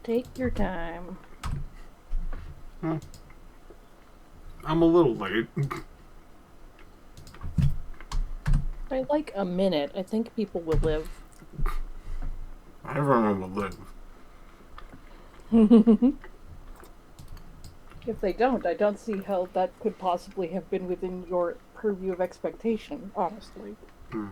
Take your time. I'm a little late. By like a minute, I think people will live. Everyone will live. If they don't, I don't see how that could possibly have been within your purview of expectation, honestly. I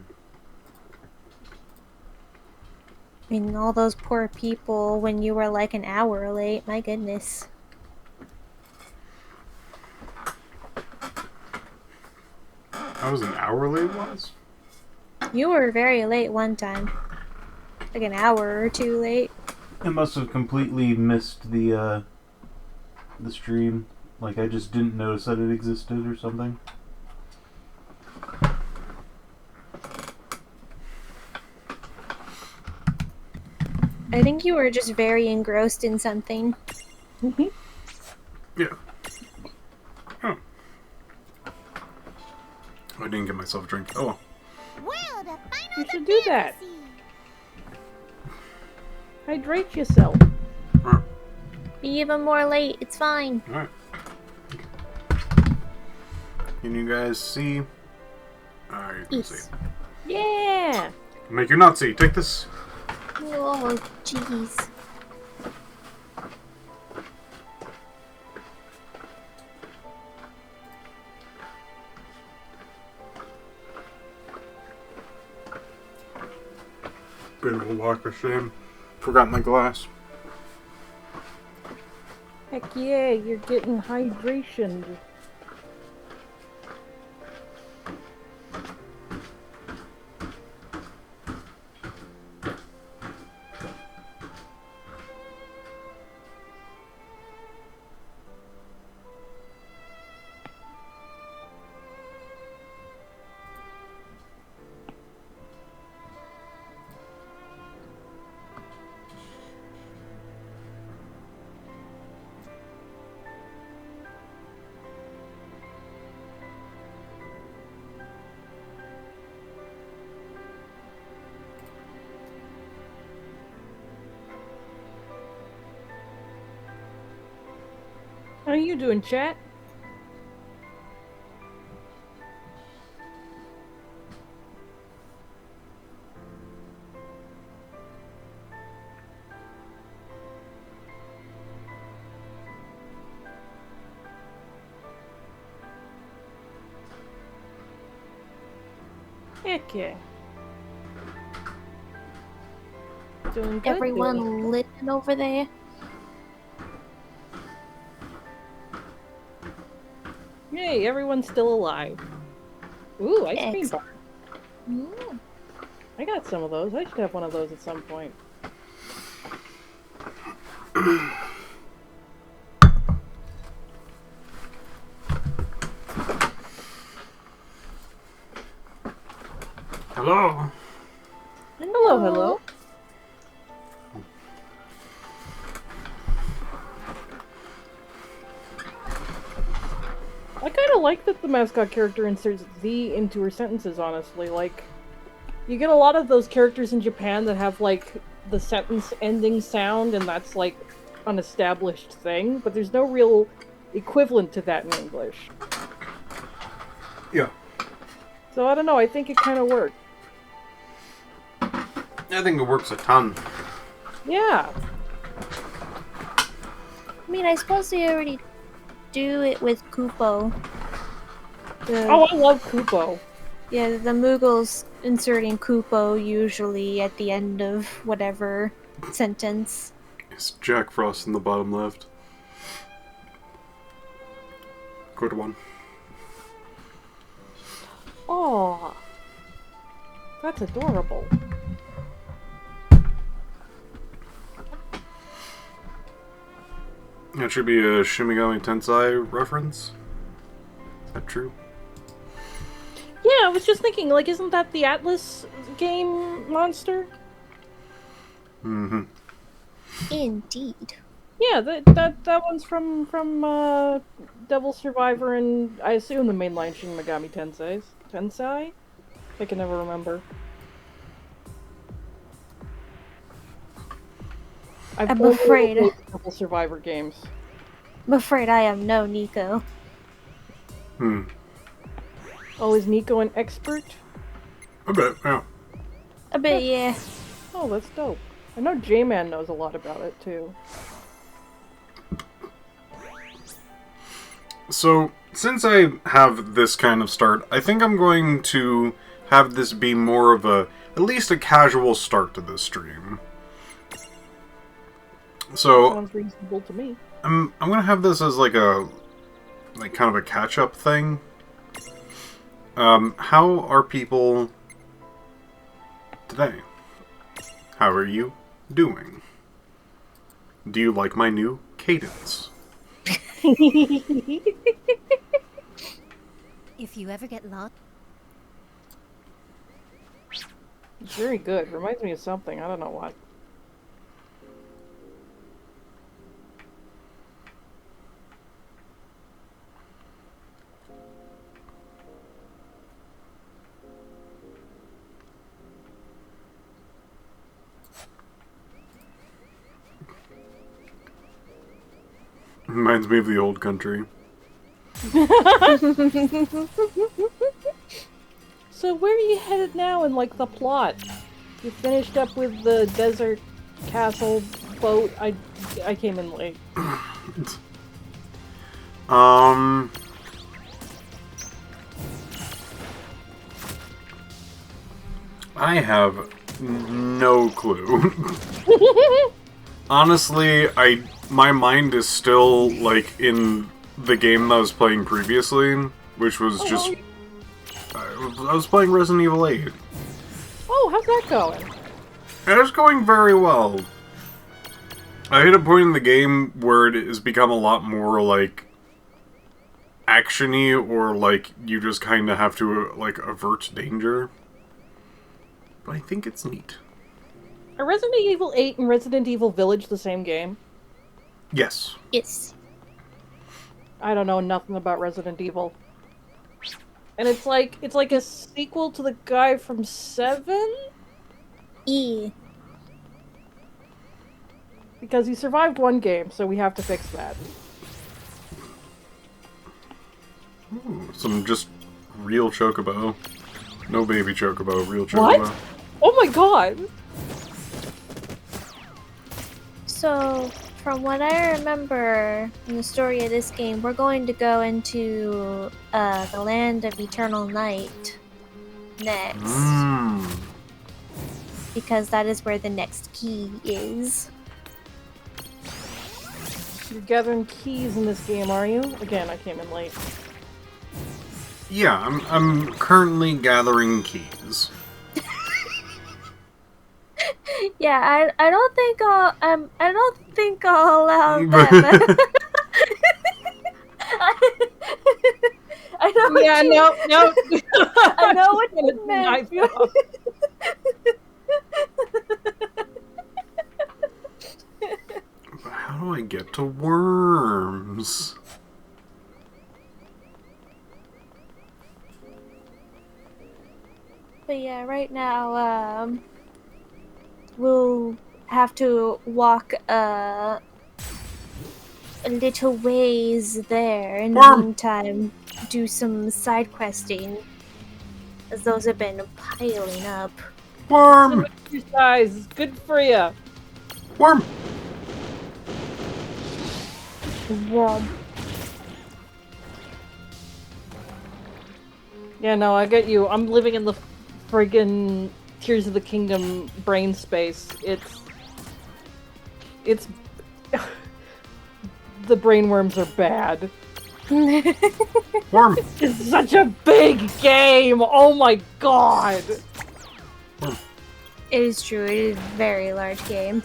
mean, all those poor people when you were like an hour late, my goodness. I was an hour late once? You were very late one time. Like an hour or two late. I must have completely missed the stream. Like, I just didn't notice that it existed or something. I think you were just very engrossed in something. Yeah. Oh. I didn't get myself a drink. Oh. Well, the final You should do that. fantasy. Hydrate yourself. Be even more late, it's fine. Alright. Can you guys see? You can Yes. see. Yeah! Make you not see. Take this. Oh, jeez. Bit of a walk of shame. Forgot my glass. Heck yeah, you're getting hydration. How you doing, chat? Heck yeah. Doing good. Everyone living over there? Yay, everyone's still alive. Ooh, ice cream Excellent. bar. Mm. I got some of those. I should have one of those at some point. Hello. Hello, hello. I kind of like that the mascot character inserts the into her sentences, honestly. Like, you get a lot of those characters in Japan that have, like, the sentence ending sound, and that's, like, an established thing, but there's no real equivalent to that in English. Yeah. So, I don't know, I think it kind of worked. I think it works a ton. Yeah. I mean, I suppose they already do it with Kupo. Oh, I love Kupo. Yeah, the Moogles inserting Kupo usually at the end of whatever sentence. It's Jack Frost in the bottom left. Good one. Aw. That's adorable. That should be a Shimigami Tensei reference. Is that true? Yeah, I was just thinking, like, isn't that the Atlas game monster? Mm-hmm. Indeed. Yeah, that one's from Devil Survivor and I assume the mainline Shin Megami Tensei? I can never remember. I've I'm only afraid. played a couple Survivor games. I'm afraid I am no Nico. Oh, is Nico an expert? A bit, yeah. A bit, yeah. Oh, that's dope. I know J-Man knows a lot about it, too. So, since I have this kind of start, I think I'm going to have this be more of a, at least a casual start to this stream. So, Sounds reasonable to me. I'm gonna have this as like a, like kind of a catch-up thing. How are people today? How are you doing? Do you like my new cadence? If you ever get lost, Very good. Reminds me of something. I don't know what. Reminds me of the old country. So where are you headed now in, like, the plot? You finished up with the desert castle boat. I came in late. I have no clue. Honestly, my mind is still, like, in the game that I was playing previously, which was just... I was playing Resident Evil 8. Oh, how's that going? And it's going very well. I hit a point in the game where it has become a lot more, like, action-y, or, like, you just kind of have to, like, avert danger. But I think it's neat. Are Resident Evil 8 and Resident Evil Village the same game? Yes. Yes. I don't know nothing about Resident Evil. And it's like a sequel to the guy from 7? E. Because he survived one game, so we have to fix that. Ooh, some just real chocobo. No baby chocobo, real chocobo. What? Oh my god! So, from what I remember in the story of this game, we're going to go into the land of eternal night next. Because that is where the next key is. You're gathering keys in this game, are you? Again, I came in late. Yeah, I'm currently gathering keys. Yeah, I don't think I'll allow that. I know what Yeah, you, no. I know what you meant. But how do I get to worms? But yeah, right now, we'll have to walk a little ways there. In the Worm! meantime, do some side questing, as those have been piling up. Worm! Exercise is good for you. Worm! Yeah, no, I get you. I'm living in the friggin' Tears of the Kingdom brain space. It's the brainworms are bad. Worm! It's such a big game! Oh my god! It is true, it is a very large game.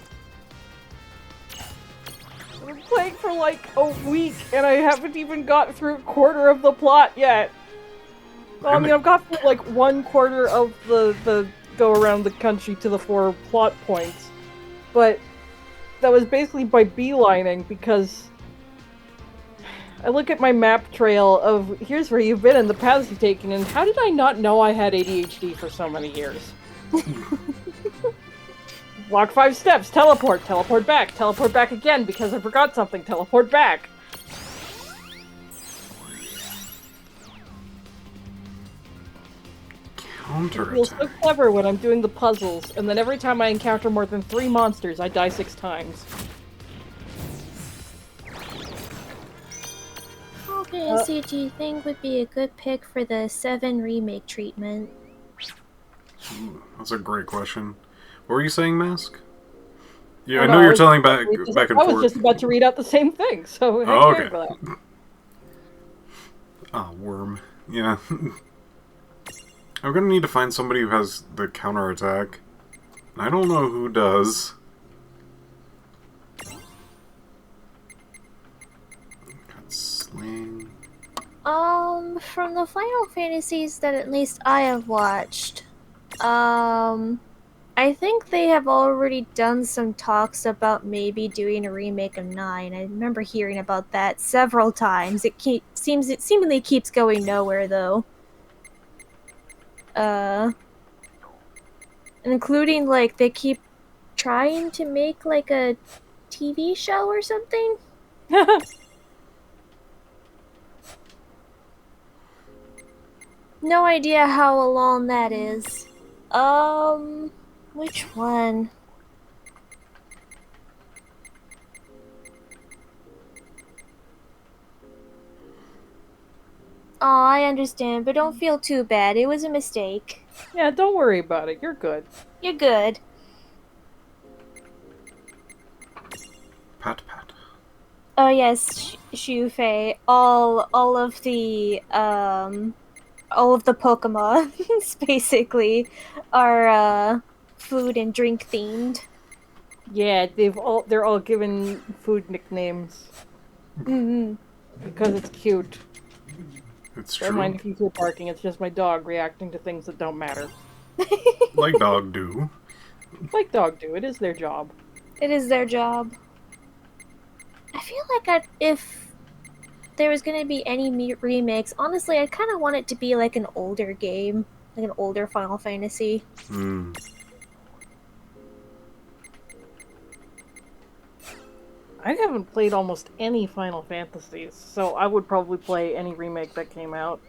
I've been playing for like a week and I haven't even got through a quarter of the plot yet. Well, I mean, I've got through like 1/4 of the go around the country to the 4 plot points. But that was basically by beelining because I look at my map trail of here's where you've been and the paths you've taken, and how did I not know I had ADHD for so many years? Walk 5 steps, teleport back again because I forgot something, teleport back. It feels so Counterattack. clever when I'm doing the puzzles, and then every time I encounter more than 3 monsters, I die 6 times. Okay, CG thing would be a good pick for the 7 remake treatment. Ooh, that's a great question. What were you saying, Mask? Yeah, Oh, I no, know I you're was telling just- back and I was forth. just about to read out the same thing, so heck Oh, yeah, okay. glad. Ah, worm. Yeah. I'm gonna need to find somebody who has the counterattack. I don't know who does. Got sling. From the Final Fantasies that at least I have watched, I think they have already done some talks about maybe doing a remake of 9. I remember hearing about that several times. It seemingly keeps going nowhere though. Including like they keep trying to make like a TV show or something. No idea how along that is. Which one? Oh, I understand, but don't feel too bad. It was a mistake. Yeah, don't worry about it. You're good. You're good. Pat pat. Oh yes, Shufei. All of the Pokemons basically are food and drink themed. Yeah, they're all given food nicknames. Mm-hmm. Because it's cute. It's Don't mind true. if you hear barking, it's just my dog reacting to things that don't matter. Like dog do. Like dog do, it is their job. It is their job. I feel like if there was gonna be any remakes, honestly, I kind of want it to be like an older game, like an older Final Fantasy. Hmm. I haven't played almost any Final Fantasies, so I would probably play any remake that came out.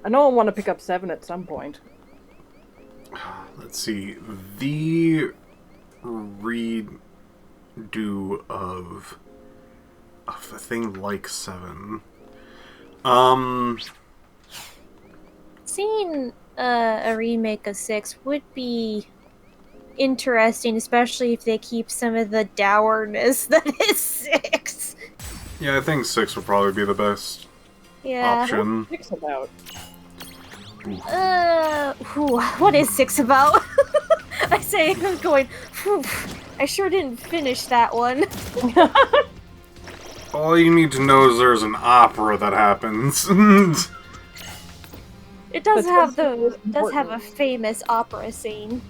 I know I want to pick up 7 at some point. Let's see. The redo of a thing like 7. Seeing a remake of 6 would be interesting, especially if they keep some of the dourness that is 6. Yeah, I think 6 would probably be the best Yeah. option. 6 about. What is 6 about? I say, I'm going, whew, I sure didn't finish that one. All you need to know is there's an opera that happens. It does But have that's a famous opera scene.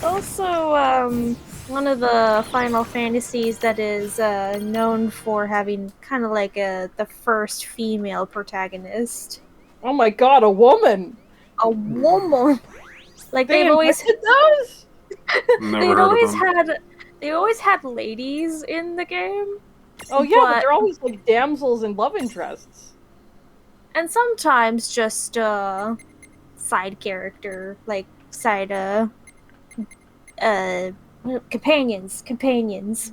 Also, one of the Final Fantasies that is known for having kind of like the first female protagonist. Oh my god, a woman! A woman. Like They they've always invented those? they always had ladies in the game. Oh yeah, but But- they're always like damsels and love interests. And sometimes just side character, like side companions.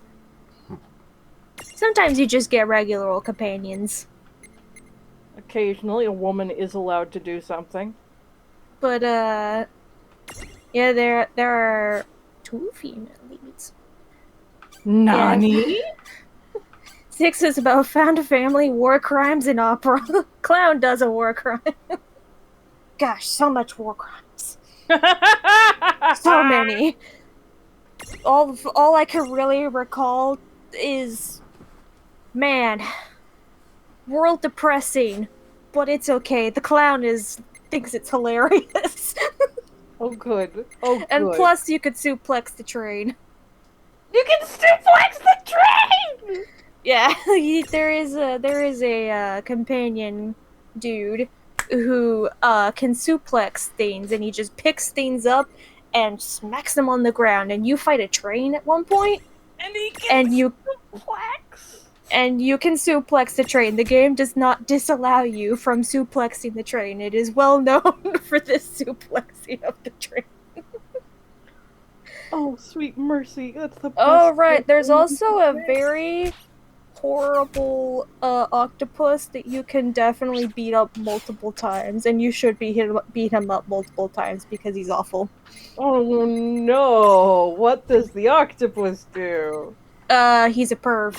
Sometimes you just get regular old companions. Occasionally a woman is allowed to do something. But yeah, there are 2 female leads. Nani? 6 is about found a family, war crimes, and opera. Clown does a war crime. Gosh, so much war crimes. So many. All I can really recall is, man, world depressing, but it's okay. The clown thinks it's hilarious. Oh good. Oh good. And plus, you could suplex the train. you can suplex the train! Yeah, there is a companion dude who can suplex things, and he just picks things up and smacks them on the ground, and you fight a train at one point, And he gets and you suplex. and you can suplex the train. The game does not disallow you from suplexing the train. It is well known for this suplexing of the train. Oh, sweet mercy. That's the best. Oh, right. There's thing. also a very horrible octopus that you can definitely beat up multiple times, and you should beat him up multiple times because he's awful. Oh no. What does the octopus do? He's a perv.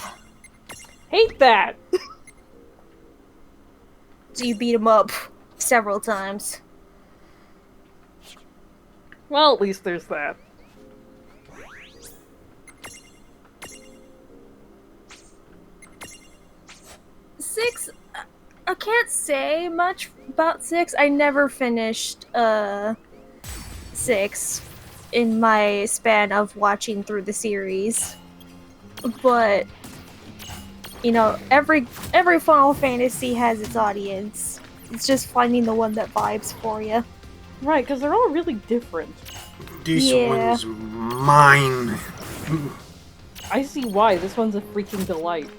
Hate that. So you beat him up several times. Well, at least there's that. Six, I can't say much about 6. I never finished 6 in my span of watching through the series. But you know, every Final Fantasy has its audience. It's just finding the one that vibes for you. Right, because they're all really different. This Yeah. one's mine. I see why. This one's a freaking delight.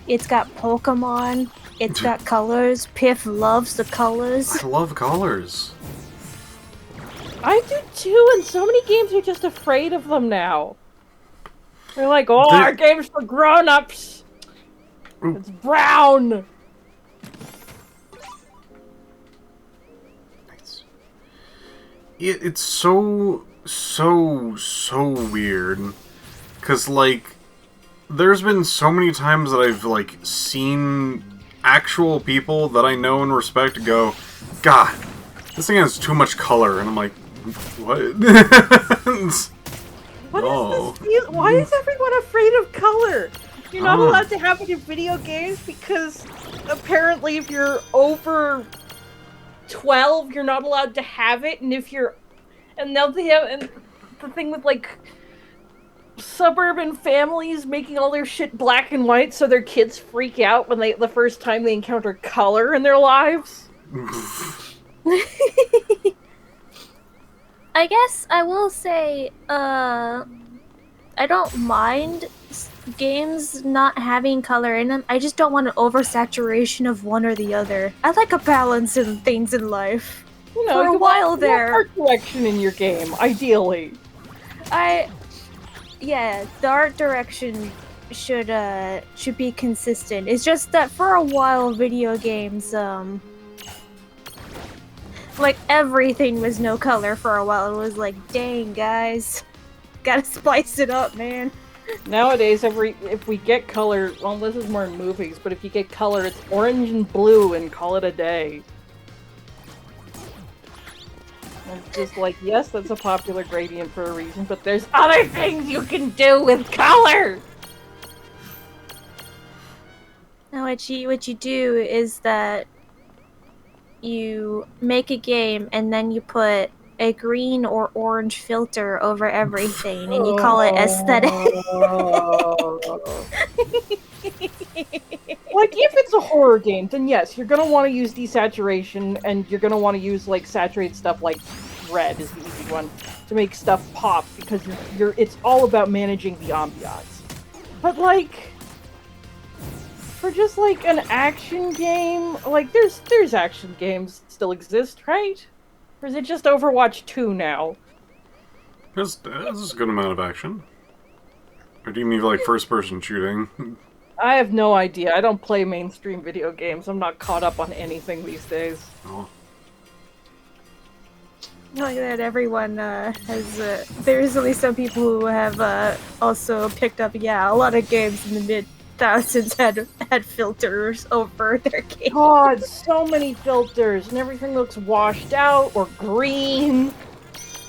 It's got Pokemon. It's got colors. Piph loves the colors. I love colors. I do too, and so many games are just afraid of them now. They're like, oh, They- our game's for grown-ups. Ooh. It's brown. Nice. It's so weird. Because, like, there's been so many times that I've, like, seen actual people that I know and respect go, God, this thing has too much color. And I'm like, what? What No. is this? Why is everyone afraid of color? You're not Oh. allowed to have it in video games because apparently if you're over 12, you're not allowed to have it, and if you're... And now they have... And the thing with, like, suburban families making all their shit black and white so their kids freak out when the first time they encounter color in their lives. I guess I will say, I don't mind games not having color in them. I just don't want an oversaturation of one or the other. I like a balance in things in life. You know, For a you want- while you want there. art direction in your game, ideally. Yeah, the art direction should be consistent. It's just that for a while video games, like everything was no color for a while. It was like, dang guys, gotta spice it up, man. Nowadays, if we get color, well, this is more in movies, but if you get color, it's orange and blue and call it a day. And it's just like, yes, that's a popular gradient for a reason, but there's other things you can do with color! Now what you do is that you make a game and then you put a green or orange filter over everything and you call it aesthetic. Like, if it's a horror game, then yes, you're gonna want to use desaturation, and you're gonna want to use, like, saturated stuff like red is the easy one, to make stuff pop, because it's all about managing the ambiance. But, like, for just, like, an action game, like, there's action games that still exist, right? Or is it just Overwatch 2 now? There's a good amount of action. Or do you mean like first-person shooting? I have no idea. I don't play mainstream video games. I'm not caught up on anything these days. Oh. Like that, everyone has. There's only some people who have also picked up. Yeah, a lot of games in the mid-thousands had filters over their games. God, so many filters, and everything looks washed out or green.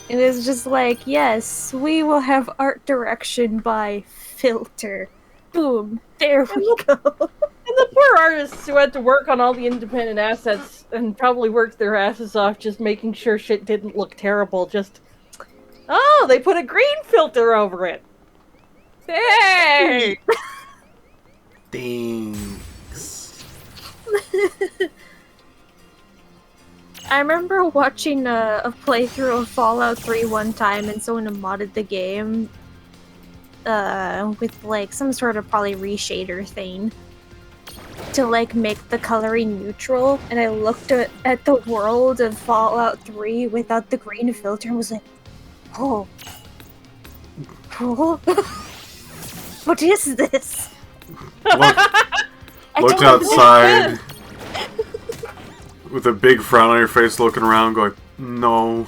And it's just like, yes, we will have art direction by filter. Boom, there we go. And the poor artists who had to work on all the independent assets and probably worked their asses off just making sure shit didn't look terrible. Just, oh, they put a green filter over it. Hey! Thanks. I remember watching a playthrough of Fallout 3 one time, and someone modded the game with like some sort of probably reshader thing to like make the coloring neutral. And I looked at the world of Fallout 3 without the green filter and was like, oh, oh. What is this? Looked outside with a big frown on your face, looking around, going, "No."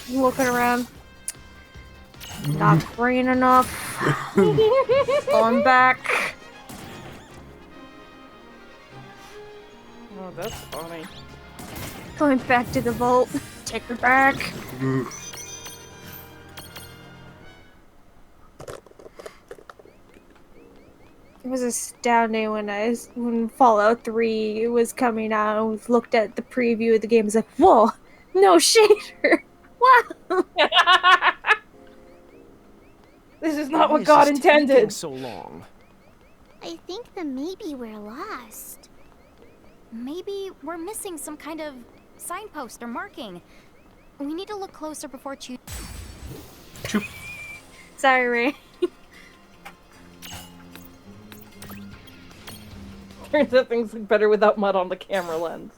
Looking around. Not green enough. Going back. Oh, that's funny. Going back to the vault. Take her back. It was astounding when Fallout 3 was coming out and we looked at the preview of the game. It's like, whoa, no shader. Wow. This is not what God intended. So long. I think that maybe we're lost. Maybe we're missing some kind of signpost or marking. We need to look closer before choosing. Sorry, Ray. Turns out things look better without mud on the camera lens.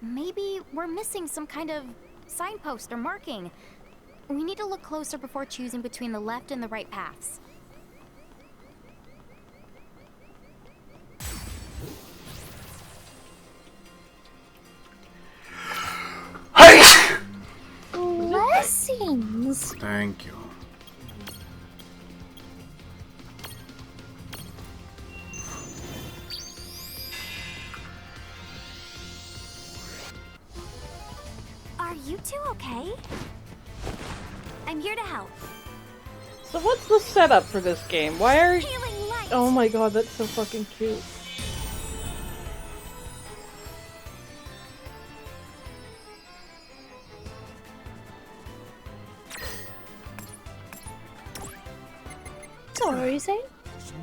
Maybe we're missing some kind of signpost or marking. We need to look closer before choosing between the left and the right paths. Blessings. Thank you. Are you two okay? I'm here to help. So what's the setup for this game? Why are... Healing light. Oh my god, that's so fucking cute. So what are you saying?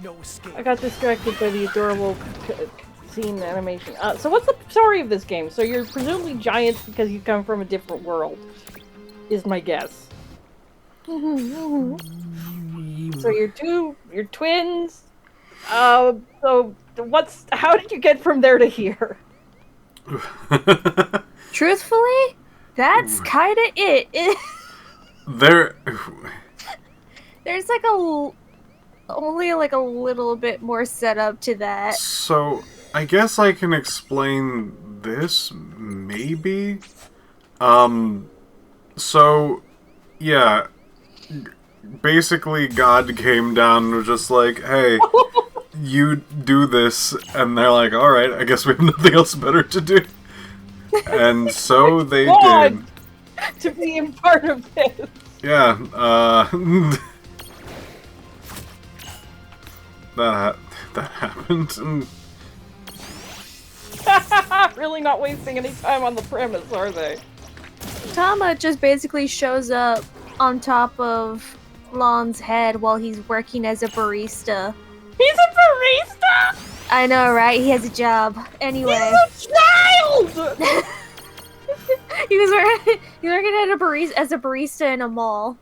No escape. I got distracted by the adorable scene animation. So what's the story of this game? So you're presumably giants because you come from a different world, is my guess. So you're twins. So how did you get from there to here? Truthfully, that's kind of it. There. There's like only like a little bit more setup to that. So, I guess I can explain this, maybe? So, yeah. Basically, God came down and was just like, hey, you do this, and they're like, alright, I guess we have nothing else better to do. And so they did. To be a part of this. Yeah, that happened. And Really not wasting any time on the premise, are they? Tama just basically shows up on top of Lon's head while he's working as a barista. He's a barista! I know, right? He has a job. Anyway. He's a child! He's working at as a barista in a mall.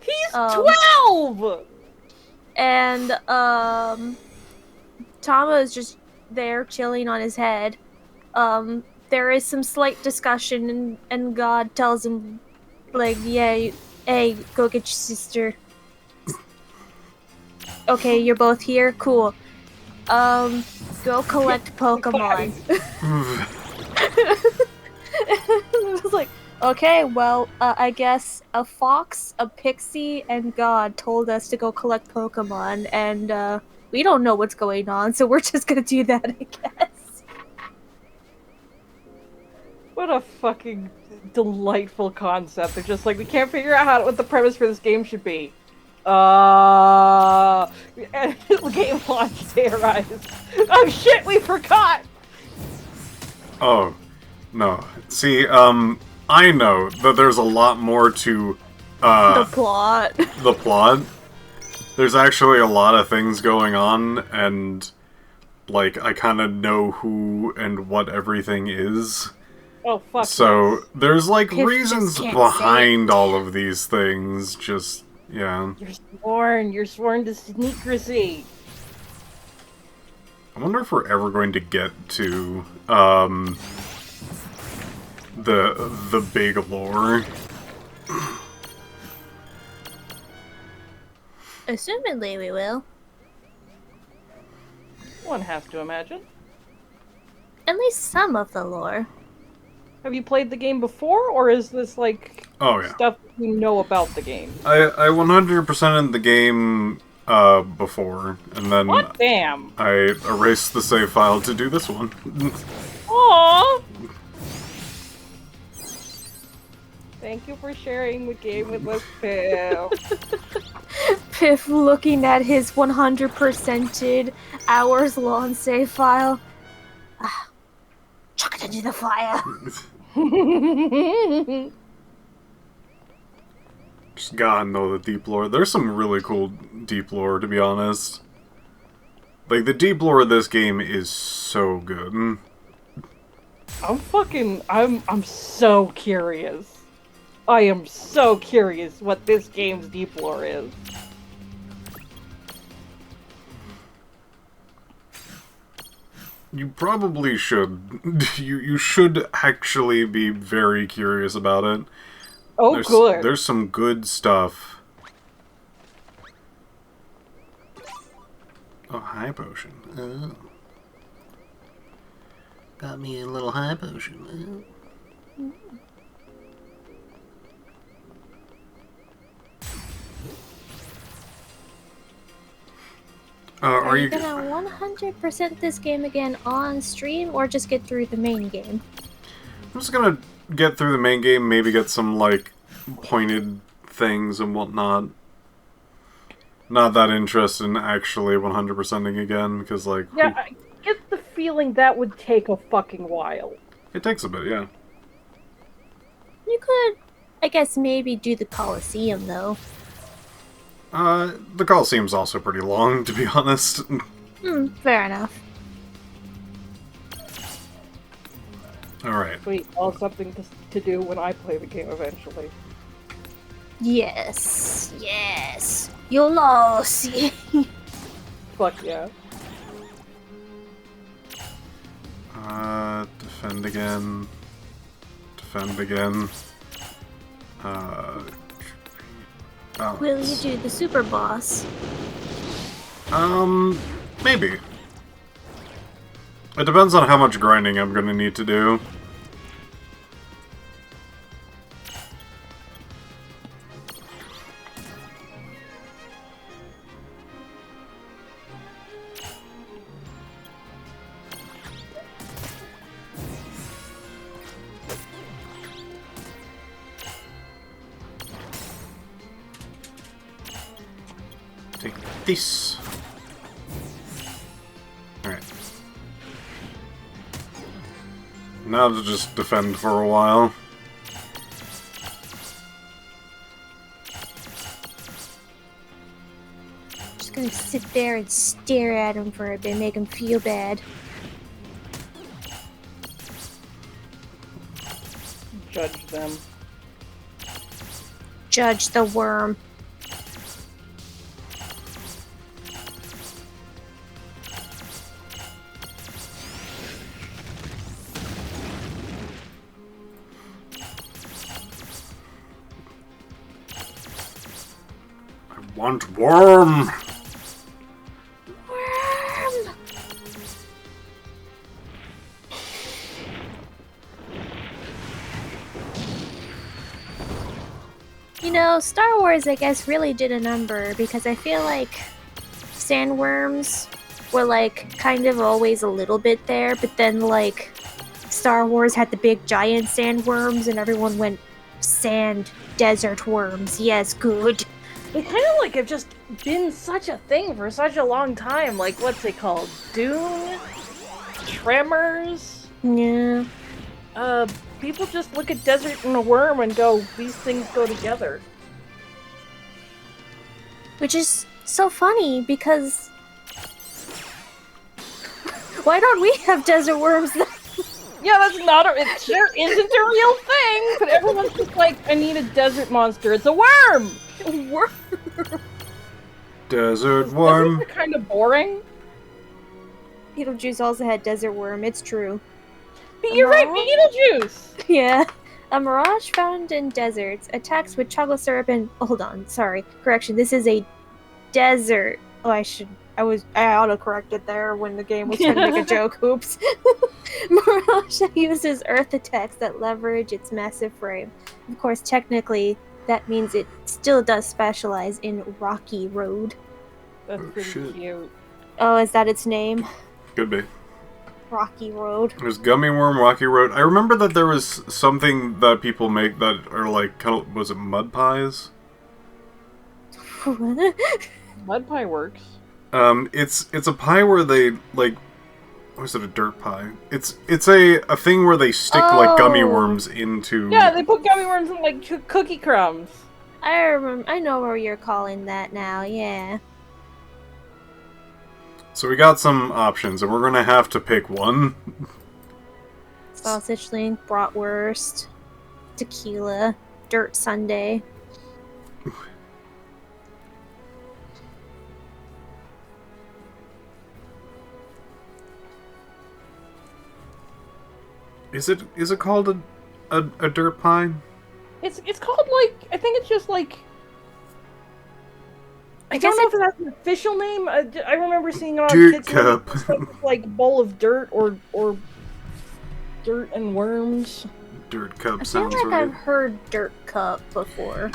He's 12! And Tama is just there chilling on his head. There is some slight discussion, and God tells him, like, yeah, hey, go get your sister. Okay, you're both here? Cool. Go collect Pokemon. I was like, okay, well, I guess a fox, a pixie, and God told us to go collect Pokemon, and we don't know what's going on, so we're just gonna do that, I guess. What a fucking delightful concept. They're just like, we can't figure out what the premise for this game should be. And the game launch day arrives. Oh shit, we forgot! oh, no. See, I know that there's a lot more to, The plot. the plot. there's actually a lot of things going on, and like I kind of know who and what everything is. Oh fuck. So yes. there's like Piph reasons just can't behind all of these things. Just yeah. You're sworn. You're sworn to secrecy. I wonder if we're ever going to get to the big lore. Assumedly we will. One has to imagine. At least some of the lore. Have you played the game before, or is this like Oh yeah. stuff you know about the game? I 100%ed the game before, and then What? Damn. I erased the save file to do this one. Aww. Thank you for sharing the game with us, Piph. Piph looking at his 100%ed hours-long save file. Ah, chuck it into the fire. Just gotta know the deep lore. There's some really cool deep lore, to be honest. Like, the deep lore of this game is so good. I'm so curious. I am so curious what this game's deep lore is. You probably should. You should actually be very curious about it. Oh, good. There's some good stuff. Oh, high potion. Oh. Got me a little high potion. Oh. Are you gonna 100% this game again on stream, or just get through the main game? I'm just gonna get through the main game, maybe get some, like, pointed things and whatnot. Not that interested in actually 100%ing again, because, like... Yeah, I get the feeling that would take a fucking while. It takes a bit, yeah. You could, I guess, maybe do the Colosseum, though. The Coliseum's also pretty long, to be honest. Fair enough. Alright. Sweet, I'll have something to do when I play the game eventually. Yes, yes. You'll all see. Fuck yeah. Defend again. Defend again. Will you do the super boss? Maybe. It depends on how much grinding I'm gonna need to do. Take this. Alright. Now to just defend for a while. Just gonna sit there and stare at him for a bit, make him feel bad. Judge them. Judge the worm. Want worm! Worm! You know, Star Wars, I guess, really did a number, because I feel like sandworms were, like, kind of always a little bit there, but then, like, Star Wars had the big giant sandworms, and everyone went, sand, desert worms, yes, good. They kind of like have just been such a thing for such a long time. Like, what's it called? Dune? Tremors? Yeah. People just look at desert and a worm and go, these things go together. Which is so funny because why don't we have desert worms? Yeah, that's not a. It sure isn't a real thing, but everyone's just like, I need a desert monster. It's a worm! Worm. Desert worm. Kind of boring. Beetlejuice also had desert worm, it's true. But you're right, Beetlejuice! Yeah. A mirage found in deserts attacks with chocolate syrup and hold on, sorry. Correction, this is a desert. Oh, I auto-corrected there when the game was trying to make a joke. Oops. Mirage uses earth attacks that leverage its massive frame. Of course, technically, that means it still does specialize in Rocky Road. That's pretty cute. Oh, is that its name? Could be. Rocky Road. There's Gummy Worm, Rocky Road. I remember that there was something that people make that are like, kind of, was it mud pies? Mud pie works. It's a pie where they, like, or is it a dirt pie? It's a thing where they stick, like, gummy worms into... Yeah, they put gummy worms in, like, cookie crumbs. I know where you're calling that now, yeah. So we got some options, and we're gonna have to pick one. Sausage link, bratwurst, tequila, dirt sundae. Is it called a dirt pie? It's called, like, I think it's just, like... I guess don't know if that's an official name. I remember seeing it on Dirt Kids cup. like bowl of dirt or dirt and worms. Dirt cup I feel sounds like right. I've heard dirt cup before.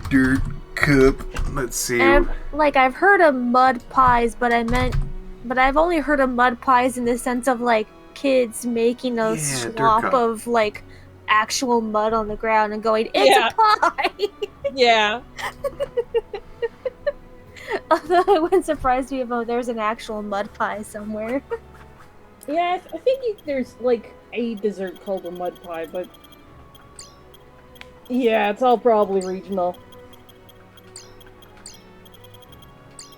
Dirt cup. Let's see. And I've heard of mud pies, but I've only heard of mud pies in the sense of like kids making a swap of like actual mud on the ground and going, "It's a pie." Yeah. Although it wouldn't surprise me if there's an actual mud pie somewhere. Yeah, I think there's like a dessert called a mud pie, but yeah, it's all probably regional.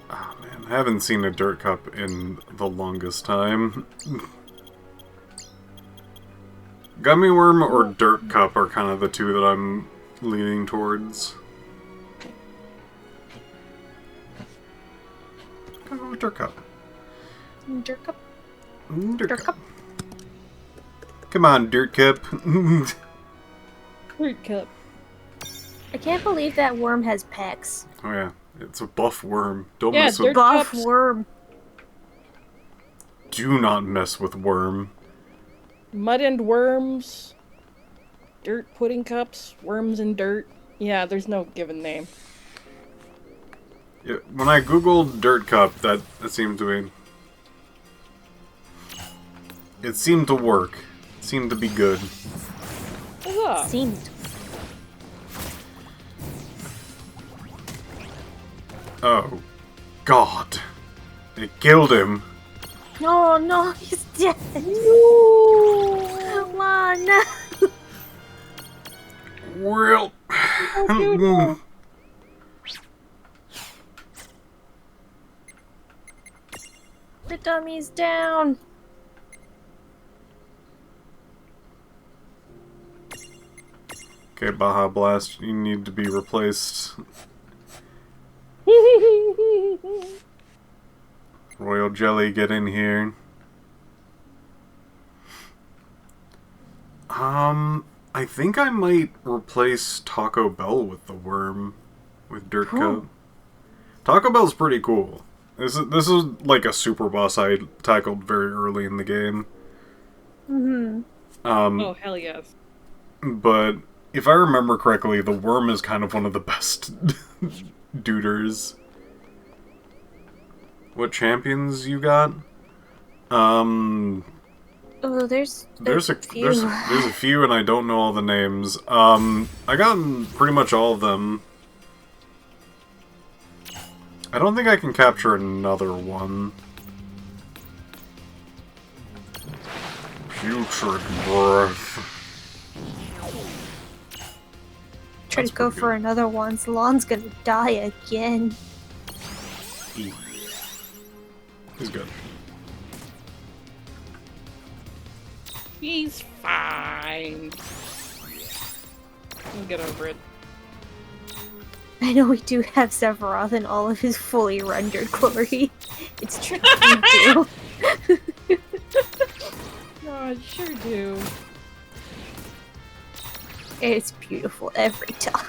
Oh man, I haven't seen a dirt cup in the longest time. Gummy worm or dirt cup are kind of the two that I'm leaning towards. Oh, dirt cup. Dirt cup. Dirt cup. Come on, dirt cup. Dirt cup. I can't believe that worm has pecs. Oh yeah, it's a buff worm. Don't Yeah, mess with. Buff worm. Do not mess with worm. Mud and worms. Dirt pudding cups. Worms and dirt. Yeah, there's no given name. Yeah, when I googled dirt cup, that seemed to be... It seemed to work. It seemed to be good. What's up? Seemed. Oh, God. It killed him. Oh no, he's dead. No. Come on. Well... The dummy's down. Okay, Baja Blast, you need to be replaced. Royal Jelly, get in here. I think I might replace Taco Bell with the worm, with Dirt Cup. Taco Bell's pretty cool. This is like a super boss I tackled very early in the game. Mm-hmm. Oh, hell yes. But if I remember correctly, the worm is kind of one of the best duders. What champions you got? Oh, there's a few. there's a few, and I don't know all the names. I got pretty much all of them. I don't think I can capture another one. Putrid breath. Try to go for another one. Salon's gonna die again. E. He's good. He's fine. We'll get over it. I know we do have Sephiroth in all of his fully rendered glory. It's true, we do. Oh, sure do. It's beautiful every time.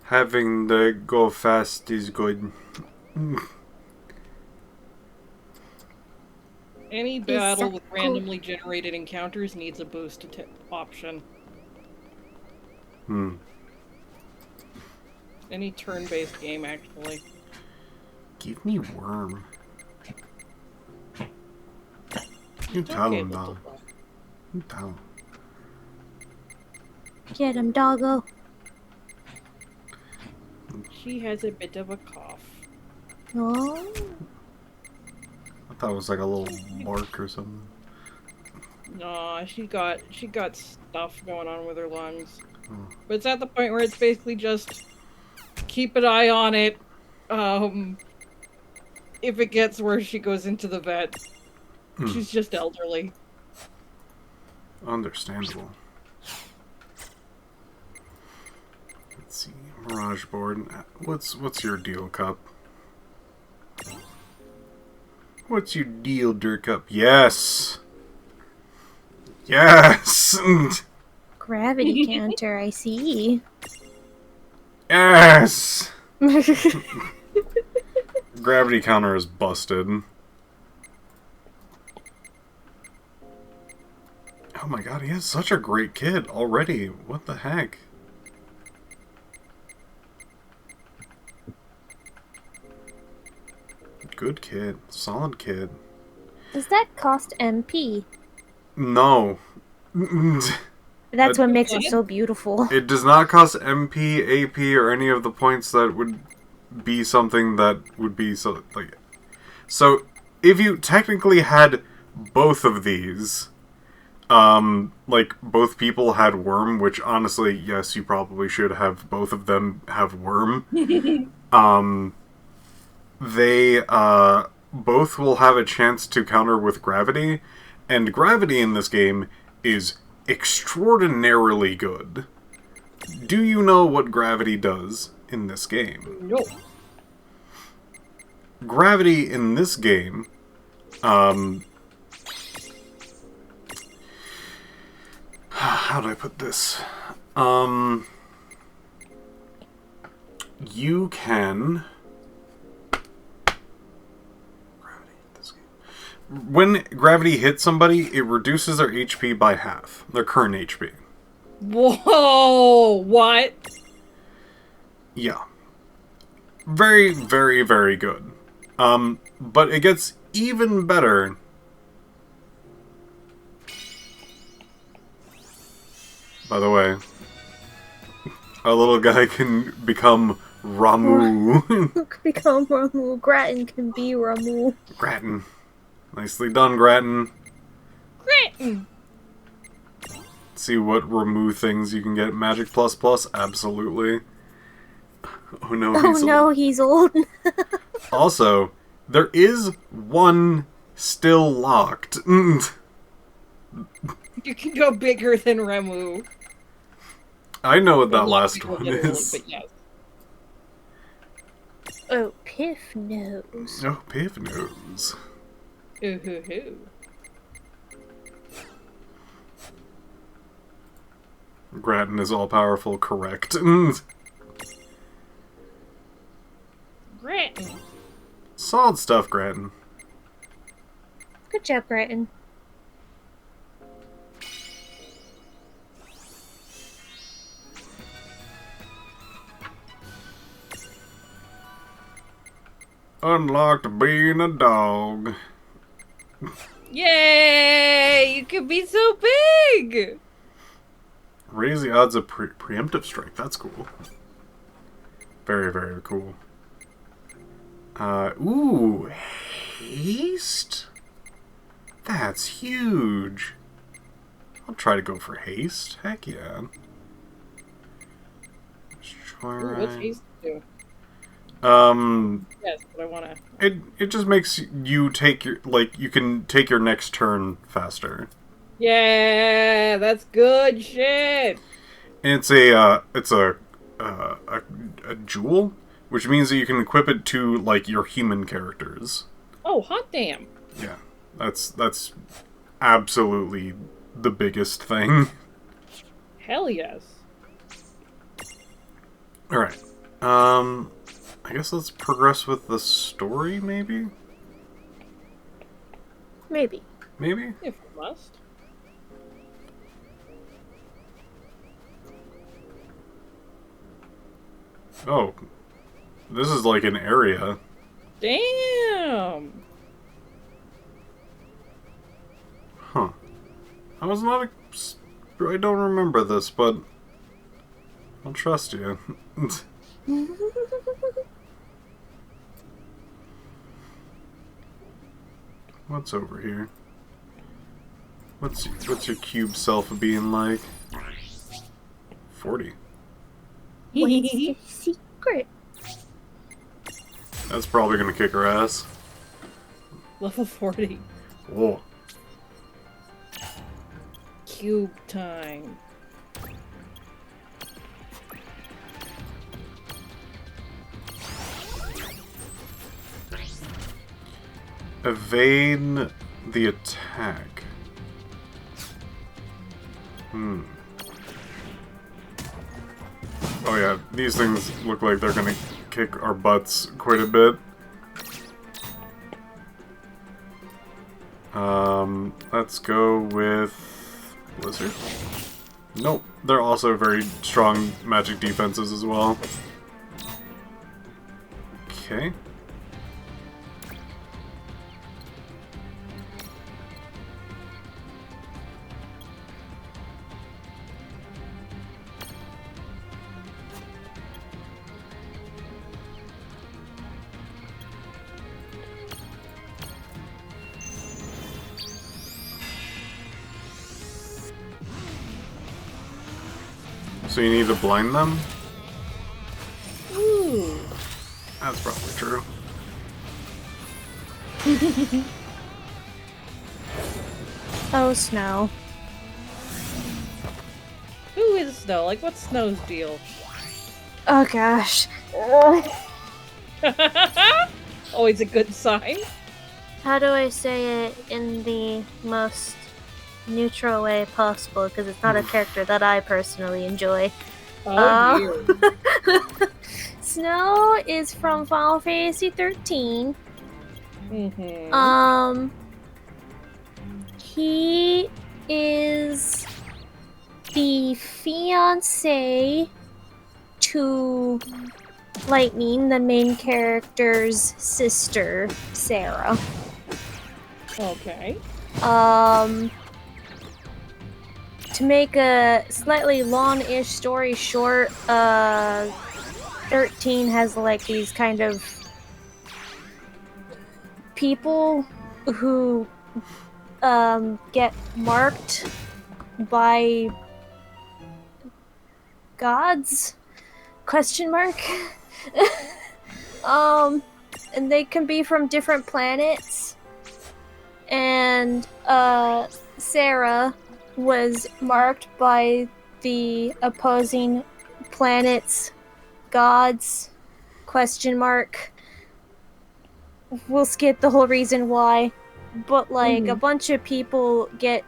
Having the go fast is good. Any battle with randomly generated encounters needs a boost option. Any turn-based game, actually. Give me worm. You tell him, dog. You tell him. Get him, doggo. She has a bit of a cough. Oh. I thought it was like a little bark or something. Nah, she got stuff going on with her lungs. But it's at the point where it's basically just keep an eye on it. If it gets worse, she goes into the vet. She's just elderly. Understandable. Let's see. Mirage board. What's your deal, Cup? What's your deal, Dirt Cup? Yes! Yes! Gravity counter, I see. Yes! Gravity counter is busted. Oh my god, he has such a great kid already. What the heck? Good kid. Solid kid. Does that cost MP? No. That's what makes it so beautiful. It does not cost MP, AP, or any of the points that would be something that would be so like. So, if you technically had both of these, like both people had worm, which honestly, yes, you probably should have both of them have worm. They both will have a chance to counter with gravity, and gravity in this game is extraordinarily good. Do you know what gravity does in this game? No. Gravity in this game, how do I put this? You can... When gravity hits somebody, it reduces their HP by half. Their current HP. Whoa! What? Yeah. Very, very, very good. But it gets even better. By the way, a little guy can become Ramu. Become Ramu. Grattan can be Ramu. Grattan. Nicely done, Grattan. Grattan! See what Ramu things you can get. Magic plus plus? Absolutely. Oh no, he's old. He's old. Also, there is one still locked. You can go bigger than Ramu. I know what that last one Literally, is. but yes. Oh, Piph knows. Oh, Piph knows. Ooh, hoo, hoo. Grattan is all-powerful, correct. Grattan. Solid stuff, Grattan. Good job, Grattan. Unlocked being a dog. Yay! You can be so big! Raise the odds of preemptive strike. That's cool. Very, very cool. Ooh, haste? That's huge. I'll try to go for haste. Heck yeah. Ooh, what's haste do? Yes, but I wanna. It just makes you take your you can take your next turn faster. Yeah, that's good shit. And it's a jewel, which means that you can equip it to like your human characters. Oh, hot damn! Yeah, that's absolutely the biggest thing. Hell yes. All right. I guess let's progress with the story, maybe? Maybe. Maybe? If we must. Oh. This is like an area. Damn! Huh. I was not... I don't remember this, but... I'll trust you. What's over here? What's your cube self being like? 40. What's your secret? That's probably gonna kick her ass. Level 40. Whoa. Cube time. Evade the attack. Oh yeah, these things look like they're gonna kick our butts quite a bit. Let's go with Blizzard. Nope, they're also very strong magic defenses as well. Okay. So you need to blind them? Ooh. That's probably true. Oh, Snow. Who is Snow? Like, what's Snow's deal? Oh gosh. Always a good sign. How do I say it in the most neutral way possible? Because it's not a character that I personally enjoy. Oh dear. Snow is from Final Fantasy 13. Mm-hmm. He is the fiance to Lightning, the main character's sister, Sarah. Okay. To make a slightly long-ish story short, 13 has like these kind of people who get marked by gods? Question mark? And they can be from different planets. And Sarah was marked by the opposing planets, gods? Question mark. We'll skip the whole reason why. But like a bunch of people get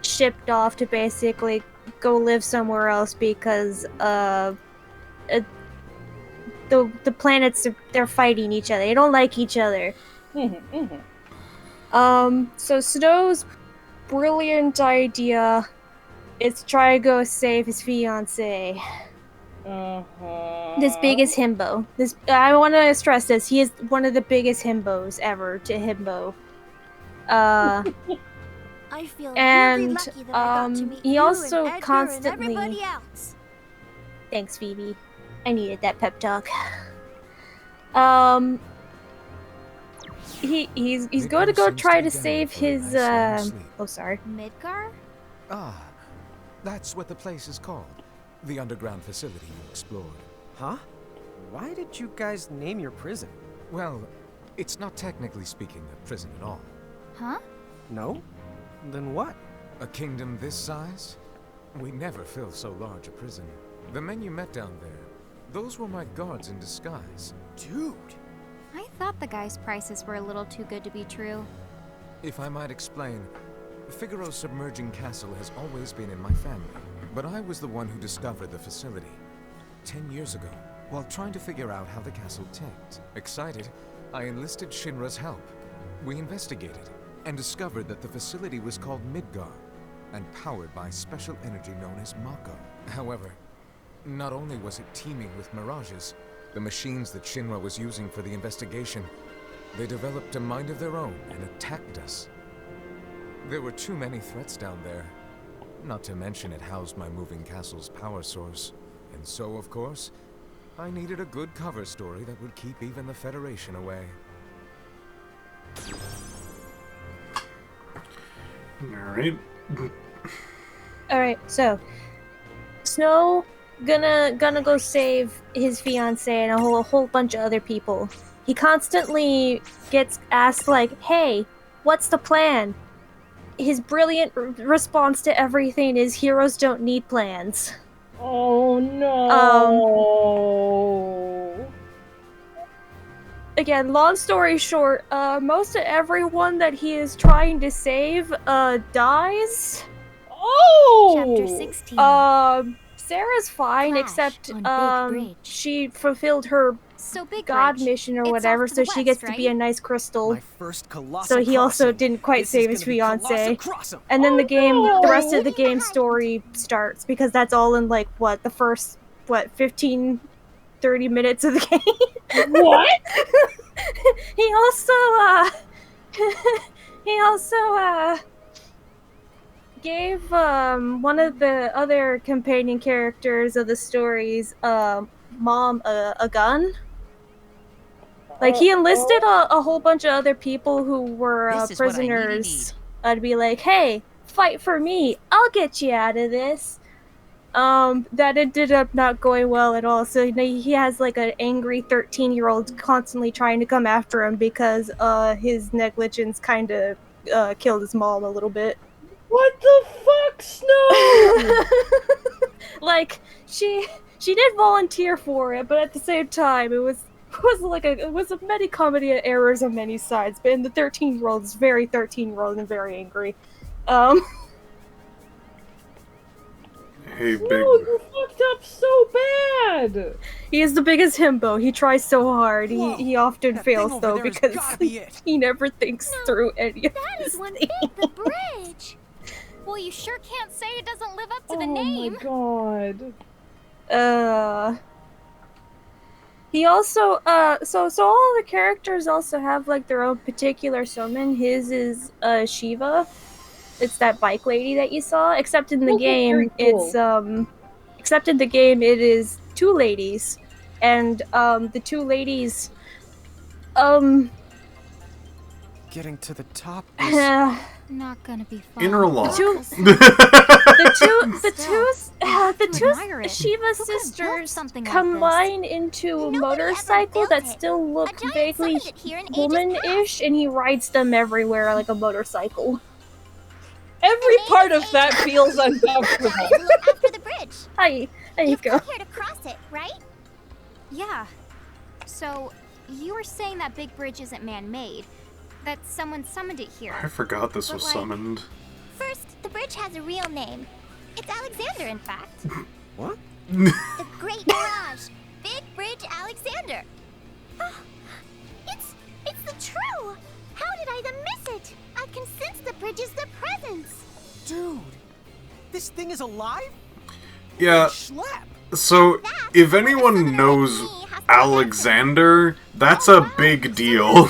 shipped off to basically go live somewhere else because the planets they're fighting each other. They don't like each other. So Snow's brilliant idea is try to go save his fiance. This biggest himbo. I want to stress this. He is one of the biggest himbos ever to himbo. I feel And, really lucky that I got to meet he you also and Edgar constantly- and everybody else. Thanks, Phoebe. I needed that pep talk. He's going to go try to save his oh, sorry. Midgar? Ah, that's what the place is called. The underground facility you explored. Huh? Why did you guys name your prison? Well, it's not technically speaking a prison at all. Huh? No? Then what? A kingdom this size? We never fill so large a prison. The men you met down there, those were my guards in disguise. Dude! I thought the guy's prices were a little too good to be true. If I might explain, Figaro's submerging castle has always been in my family, but I was the one who discovered the facility 10 years ago, while trying to figure out how the castle ticked. Excited, I enlisted Shinra's help. We investigated and discovered that the facility was called Midgar and powered by special energy known as Mako. However, not only was it teeming with mirages, the machines that Shinra was using for the investigation, they developed a mind of their own and attacked us. There were too many threats down there, not to mention it housed my moving castle's power source. And so, of course, I needed a good cover story that would keep even the Federation away. Alright. Alright, so Snow gonna go save his fiance and a whole bunch of other people. He constantly gets asked like, "Hey, what's the plan?" His brilliant response to everything is heroes don't need plans. Oh no. Again, long story short, most of everyone that he is trying to save dies. Oh! Chapter 16. Sarah's fine, Crash except on Big Bridge. she fulfilled her So Big god Bridge. mission or It's whatever, off to so the she west, gets to right? be a nice crystal. My first colossal So he also crossing. didn't quite This save is his gonna be fiance. colossal crossing. And then the game, the rest of the no! game story starts because that's all in like what the first 15, 30 minutes of the game. What? he also gave one of the other companion characters of the stories mom a gun. Like he enlisted a whole bunch of other people who were This is what I prisoners to be like, "Hey, fight for me, I'll get you out of this." That ended up not going well at all. So he has like an angry 13-year-old constantly trying to come after him because his negligence kind of killed his mom a little bit. What the fuck, Snow? Like she did volunteer for it, but at the same time it was a many comedy of errors on many sides. But the 13-year-old is very 13-year-old and very angry. Hey, No, big. you fucked up so bad. He is the biggest himbo. He tries so hard. Whoa, He often that thing fails over though there has because gotta be it. he never thinks through any of That these is one things. big, the bridge. Well, you sure can't say it doesn't live up to Oh the name. my god. He also so all the characters also have like their own particular summon. His is Shiva. It's that bike lady that you saw, except in the Okay, game very cool. it's except in the game it is two ladies. And the two ladies Getting to the top is... Not gonna be fun. Interlock. Two- Still, the to two admire it. Shiva Who could've built sisters something like combine into a Nobody motorcycle ever that built it. still look A giant vaguely summoned it here in ages woman-ish, and he rides them everywhere like a motorcycle. Every name part is of that Ava. feels Guys uncomfortable. who look after the bridge. Hi, there you You've go. come here to cross it, right? Yeah. So, you were saying that Big Bridge isn't man-made. That someone summoned it here. I forgot this was But, like- summoned. First, the bridge has a real name. It's Alexander, in fact. What? The Great Mirage. Big Bridge Alexander. It's the true. How did I even miss it? I can sense the bridge is the presence. Dude! This thing is alive? Yeah, Schlep! so if anyone knows Alexander, that's a big deal.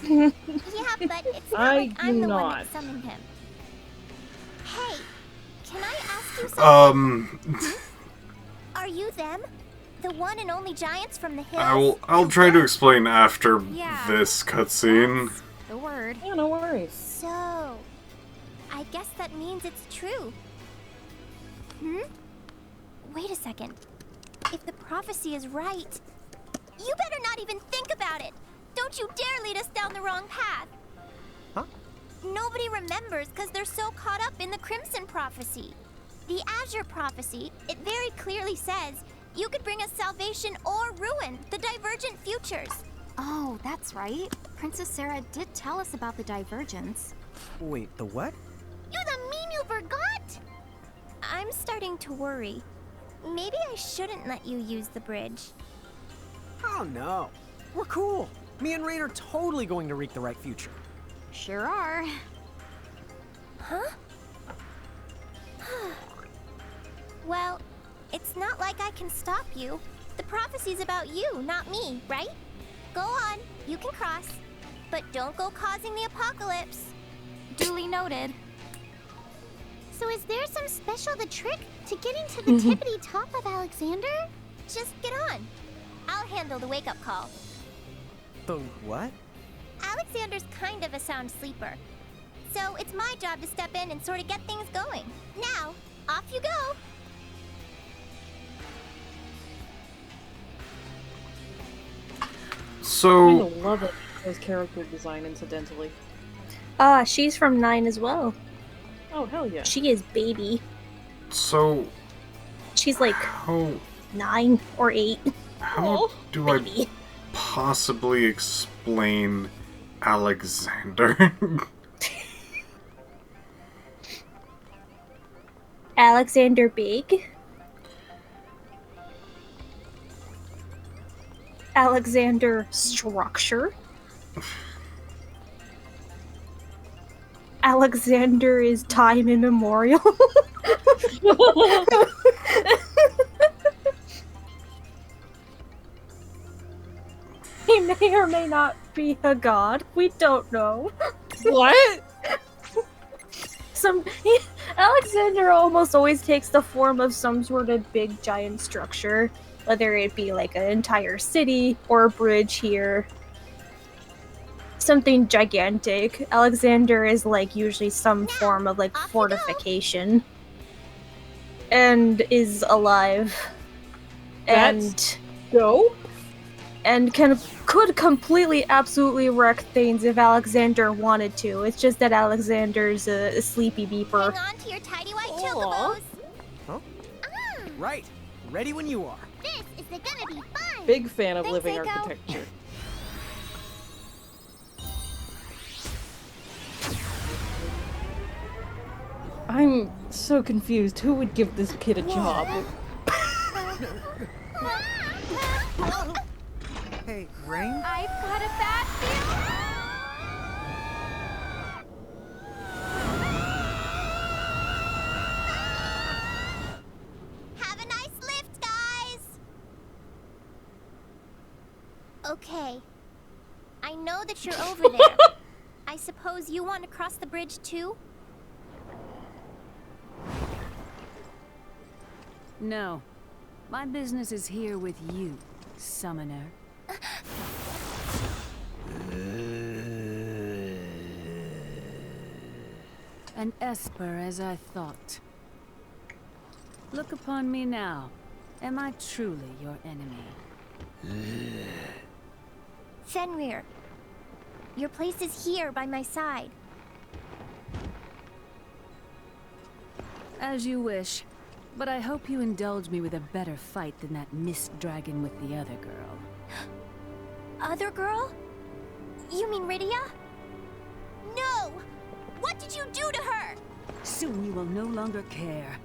Yeah, but it's not I like I'm do the one not. that summoned him. Are you them? The one and only giants from the hills? I'll try to explain after Yeah. this cutscene. That's the word. Yeah, no worries. So, I guess that means it's true. Wait a second. If the prophecy is right, you better not even think about it. Don't you dare lead us down the wrong path. Huh? Nobody remembers because they're so caught up in the Crimson prophecy. The Azure prophecy, it very clearly says you could bring us salvation or ruin, the divergent futures. Oh, that's right. Princess Sarah did tell us about the divergence. Wait, the what? You the mean you forgot? I'm starting to worry. Maybe I shouldn't let you use the bridge. Oh no. We're cool. Me and Rain are totally going to reach the right future. Sure are. Huh? Well, it's not like I can stop you. The prophecy's about you, not me, right? Go on, you can cross. But don't go causing the apocalypse. Duly noted. So is there some special trick to getting to the tippity top of Alexander? Just get on. I'll handle the wake-up call. The what? Alexander's kind of a sound sleeper. So it's my job to step in and sort of get things going. Now, off you go. So, I love it. His character design, incidentally. She's from 9 as well. Oh, hell yeah. She is baby. so She's like how 9 or 8. how do I Baby. possibly explain Alexander? Alexander Big. Alexander Structure. Alexander is time immemorial. He may or may not be a god. We don't know. What? Alexander almost always takes the form of some sort of big giant structure, whether it be like an entire city or a bridge here. Something gigantic. Alexander is like usually some form of like off you go. fortification. And is alive. That's- Go? And could completely, absolutely wreck things if Alexander wanted to. It's just that Alexander's a sleepy beeper. Hang on to your tidy white Aw. chocobos. Huh? Ah, Right. Ready when you are. this is gonna be fun. Big fan of Thanks, living Eiko. architecture. I'm so confused. Who would give this kid a job? Hey, Rain? I've got a bad feeling. Have a nice lift, guys. Okay. I know that you're over there. I suppose you want to cross the bridge too? No. My business is here with you, summoner. An Esper as I thought. Look upon me now. Am I truly your enemy? Fenrir. Your place is here by my side. As you wish. But I hope you indulge me with a better fight than that mist dragon with the other girl. Other girl? You mean Rydia? No! What did you do to her? Soon you will no longer care.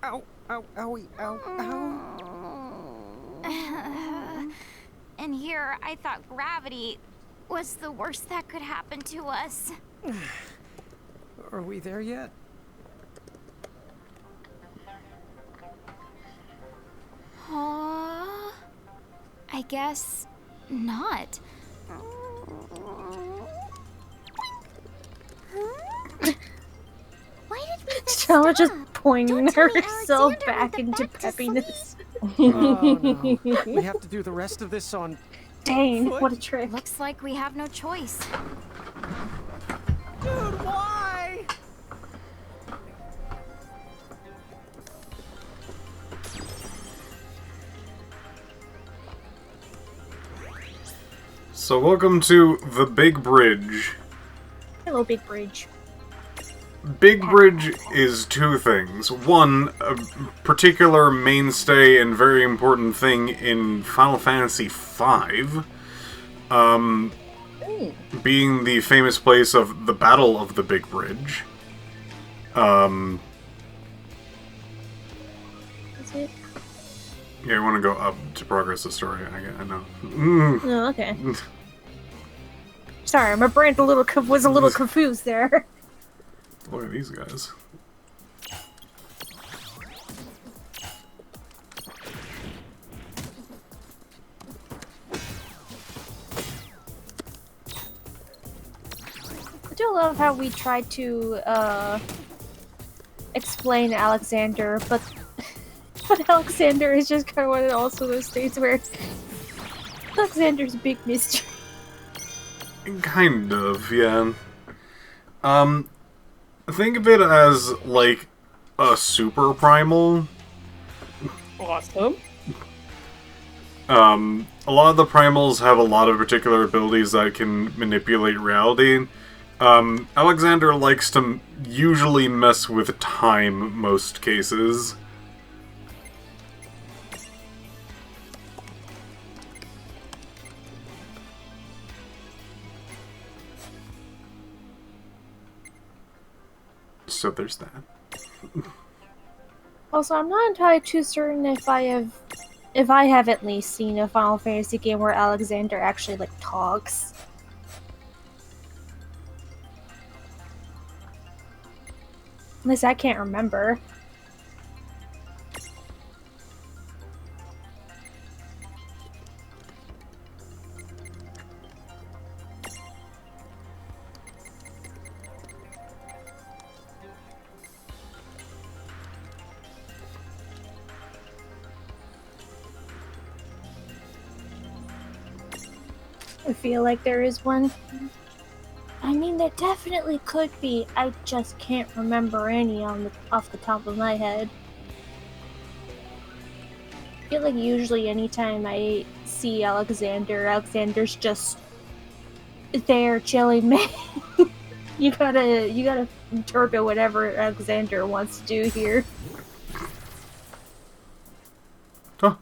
Ow, ow, owie, ow, ow. And here, I thought gravity was the worst that could happen to us. Are we there yet? I guess not. Why did we just Stella just stop? pointing Don't tell me herself Alexander back went into back to peppiness. Oh no. We have to do the rest of this on. Dang, Foot? what a trick. Looks like we have no choice. Dude, why? So welcome to the Big Bridge. Hello, Big Bridge. Big Bridge is two things. One, a particular mainstay and very important thing in Final Fantasy V, being the famous place of the Battle of the Big Bridge. Is it? Yeah, you want to go up to progress the story, I know. Oh, okay. Sorry, my brain was a little confused there. Look at these guys. I do love how we tried to explain Alexander, but Alexander is just kind of one of also those states where Alexander's a big mystery. Kind of, yeah. Think of it as, like, a super primal. Awesome. A lot of the primals have a lot of particular abilities that can manipulate reality. Alexander likes to usually mess with time most cases. So there's that. Also, I'm not entirely too certain if I have at least seen a Final Fantasy game where Alexander actually like talks. At least I can't remember. I feel like there is one. I mean, there definitely could be. I just can't remember any off the top of my head. I feel like usually anytime I see Alexander's just there chilling, man. you gotta interpret whatever Alexander wants to do here. Huh.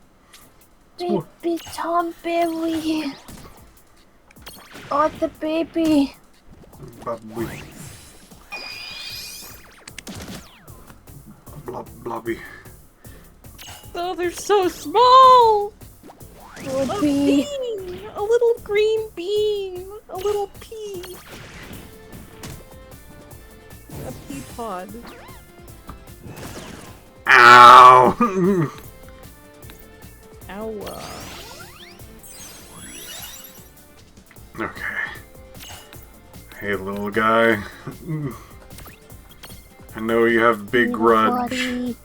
Baby Tom Baby. Oh, the baby. Blobby. Oh, they're so small! Would A be. bean! A little green bean! A little pea! A pea pod. Ow! Ow. Okay. Hey, little guy. I know you have big grudge. Buddy.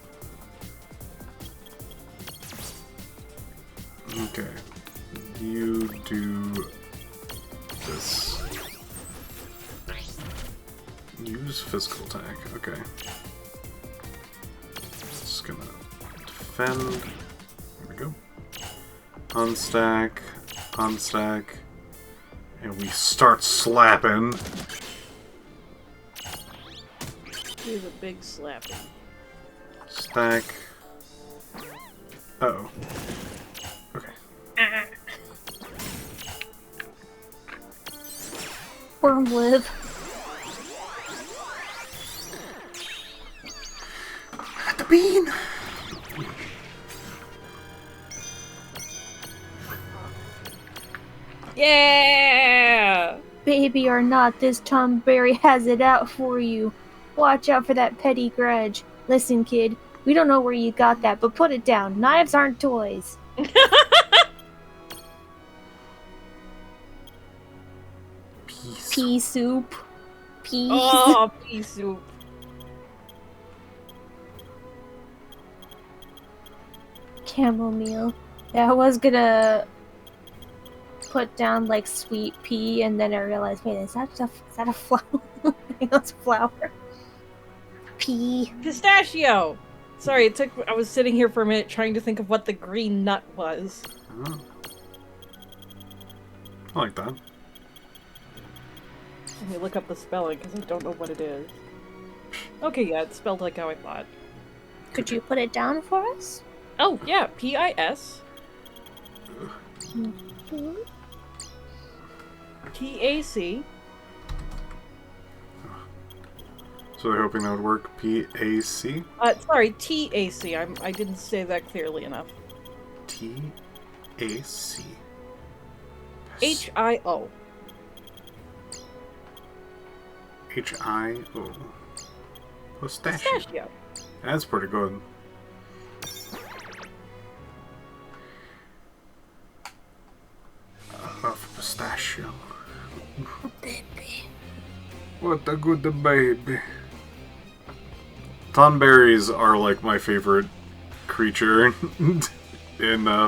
Okay. You do this. Use physical attack. Okay. Just gonna defend. There we go. Unstack. Unstack. And we start slapping. Here's a big slapping. Stack. Uh-oh. Okay. Worm live. The bean! Yeah! Baby or not, this Tom Berry has it out for you. Watch out for that petty grudge. Listen, kid, We don't know where you got that, but put it down. Knives aren't toys. Pea soup. Peas. Oh, pea soup. Chamomile. Yeah, I was gonna put down like sweet pea, and then I realized, wait, is that a flower? That's flour. Pea. Pistachio! Sorry, I was sitting here for a minute trying to think of what the green nut was. Oh. I like that. Let me look up the spelling, because I don't know what it is. Okay, yeah, it's spelled like how I thought. Could you put it down for us? Oh, yeah, P-I-S. P-A-C. So they're hoping that would work. P-A-C? Sorry, T-A-C. I didn't say that clearly enough. T-A-C. H-I-O. H-I-O. Pistachio. Pistachio. That's pretty good. I love pistachio. Oh, baby. What a good baby. Tonberries are like my favorite creature in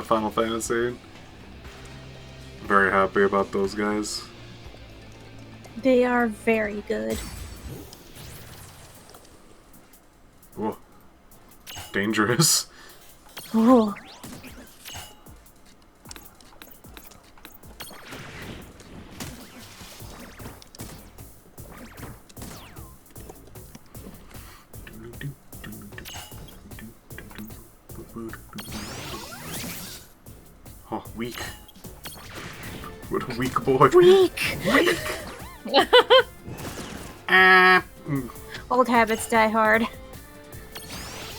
Final Fantasy. Very happy about those guys. They are very good. Whoa. Dangerous. Oh. Oh, weak. What a weak boy. Weak! Weak! Old habits die hard.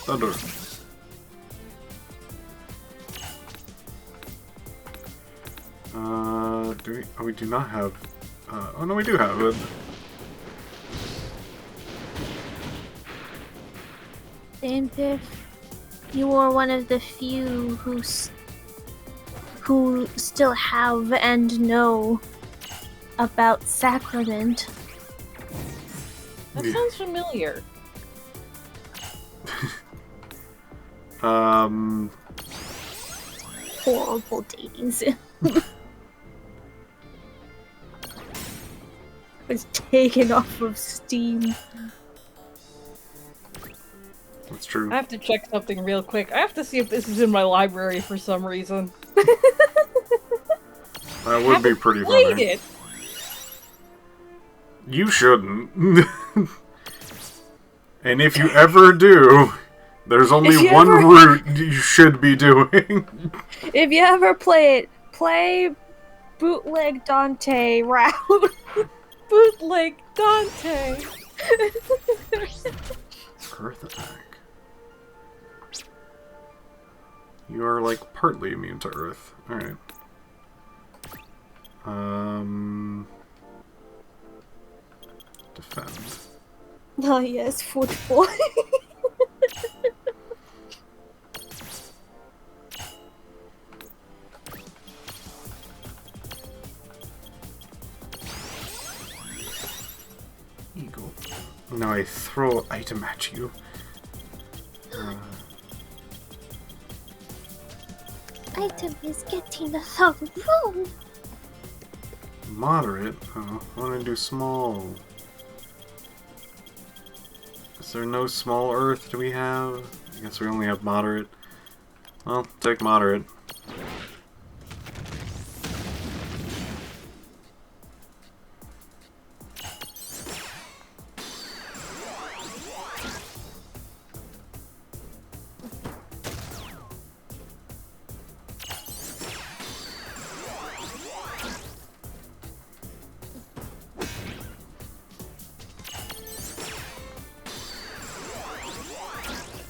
Thunder. Do we? Oh, we do not have. Oh no, we do have it. And Piph, you are one of the few who still have and know about sacrament. That sounds familiar. Horrible dating sim. It's taken off of Steam. That's true. I have to check something real quick. I have to see if this is in my library for some reason. That would be pretty Played funny. it. You shouldn't. And if you ever do, there's only one route you should be doing. If you ever play it, play bootleg Dante route. Bootleg Dante. Earth attack. You are like partly immune to Earth. Alright. Defend. Oh yes, football. Eagle. Now I throw item at you. Item is getting the wrong. Moderate? Oh, I want to do small. Is there no small Earth do we have? I guess we only have moderate. Well, take moderate.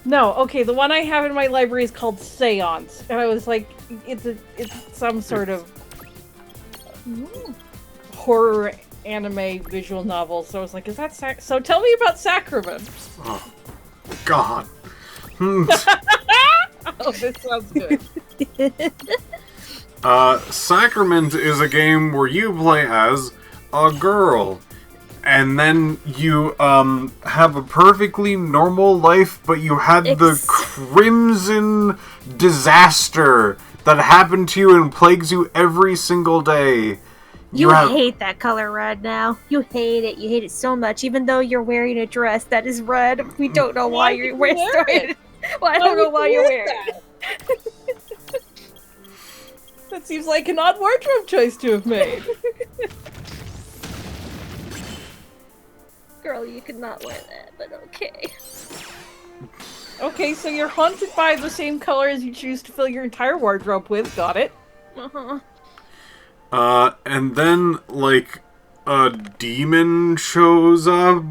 No, okay, the one I have in my library is called Seance, and I was like, it's some sort of horror anime visual novel, so I was like, is that so tell me about Sacrament. Oh, God. Oh, this sounds good. Sacrament is a game where you play as a girl. And then you, have a perfectly normal life, but you had the crimson disaster that happened to you and plagues you every single day. You hate that color red now. You hate it. You hate it so much. Even though you're wearing a dress that is red, we don't know why you're wearing it. Well, I don't know why you're wearing it. That seems like an odd wardrobe choice to have made. Girl, you could not wear that, but okay. Okay, so you're haunted by the same color as you choose to fill your entire wardrobe with. Got it. Uh-huh. And then, like, a demon shows up.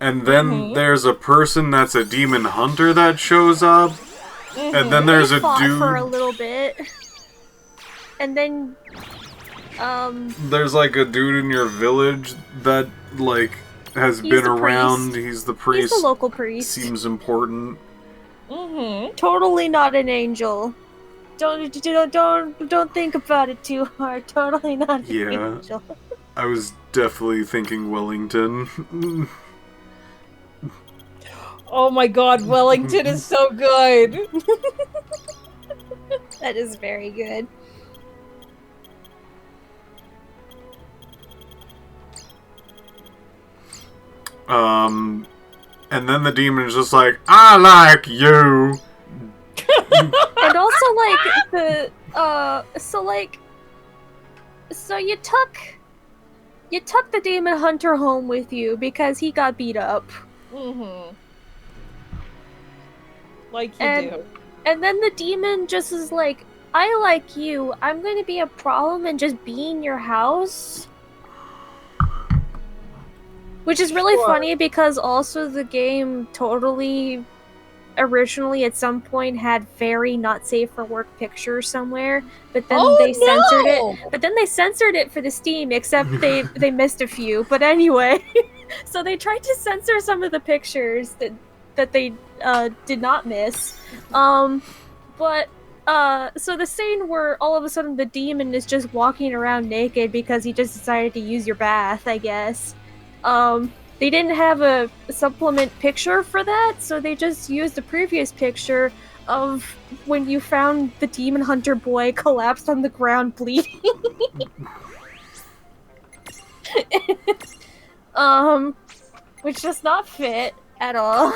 And then there's a person that's a demon hunter that shows up. And then there's a dude for a little bit. And then, there's, like, a dude in your village that, like, has been around. He's the priest. He's the local priest. Seems important. Totally not an angel. Don't think about it too hard. Totally not an angel. I was definitely thinking Wellington. Oh my god, Wellington is so good! That is very good. And then the demon is just like, I like you! And also, like, so you took the demon hunter home with you because he got beat up. Like you do. And then the demon just is like, I like you, I'm gonna be a problem and just be in your house? Which is really funny because also the game totally originally at some point had very not safe for work pictures somewhere, but then censored it. But then they censored it for the Steam, except they missed a few. But anyway, so they tried to censor some of the pictures that they did not miss. So the scene where all of a sudden the demon is just walking around naked because he just decided to use your bath, I guess. They didn't have a supplement picture for that, so they just used the previous picture of when you found the demon hunter boy collapsed on the ground bleeding. Which does not fit at all.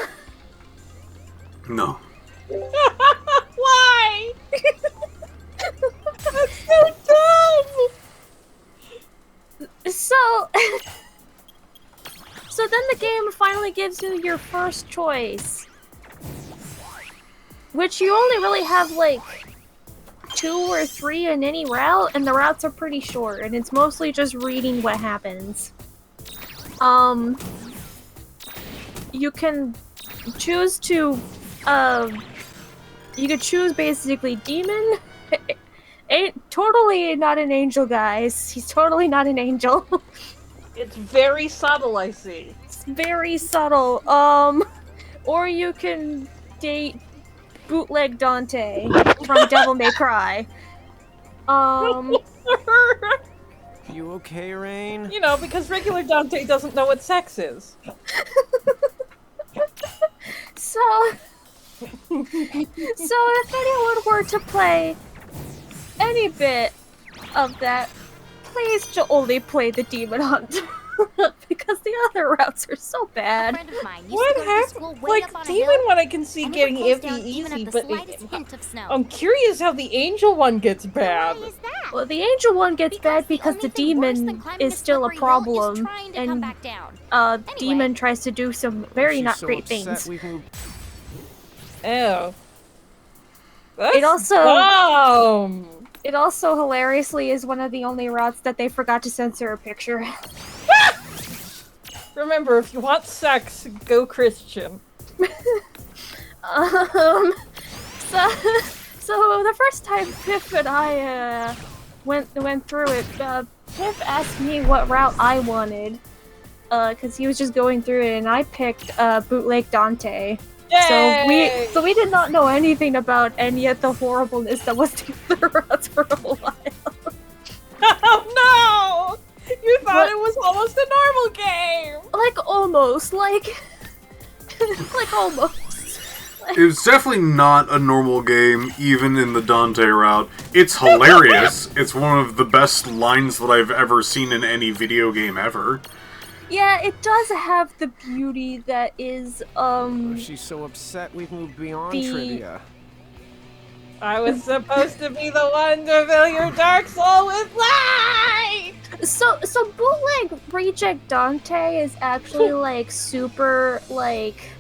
No. Why? That's so dumb! So then the game finally gives you your first choice. Which you only really have like 2 or 3 in any route, and the routes are pretty short, and it's mostly just reading what happens. You can choose to, you could choose basically demon. Totally not an angel, guys. He's totally not an angel. It's very subtle, I see. It's very subtle. Or you can date bootleg Dante from Devil May Cry. You okay, Rain? You know, because regular Dante doesn't know what sex is. So if anyone were to play any bit of that, please only play the Demon Hunt. Because the other routes are so bad. What happened? Like, Demon one I can see getting iffy easy, but I'm curious how the Angel one gets bad. Well, the Angel one gets bad because the Demon is still a problem, and Demon tries to do some very not great things. Ew. It also... dumb. It also hilariously is one of the only routes that they forgot to censor a picture. Remember, if you want sex, go Christian. So the first time Piph and I went through it, Piph asked me what route I wanted, because he was just going through it, and I picked bootleg Dante. Yay! So we did not know anything about any of the horribleness that was throughout for a while. Oh no! You thought it was almost a normal game! Like almost, like almost. It's definitely not a normal game, even in the Dante route. It's hilarious. It's one of the best lines that I've ever seen in any video game ever. Yeah, it does have the beauty that is, She's so upset we've moved beyond the- trivia. I was supposed to be the one to fill your dark soul with light! So bootleg reject Dante is actually like super like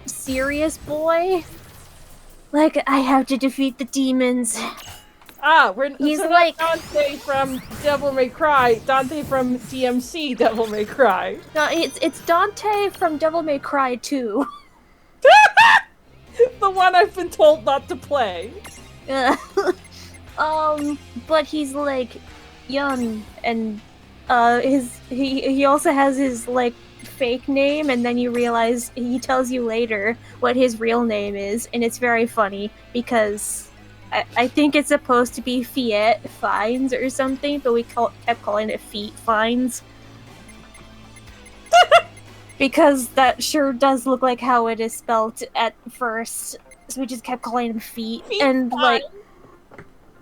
serious boy. Like, I have to defeat the demons. He's so like Dante from Devil May Cry, Dante from DMC Devil May Cry. No, it's Dante from Devil May Cry 2. The one I've been told not to play. But he's like young and he also has his like fake name, and then you realize he tells you later what his real name is, and it's very funny because I think it's supposed to be Fiat Fines or something, but we kept calling it Feet Fines. Because that sure does look like how it is spelt at first, so we just kept calling him Feet. And like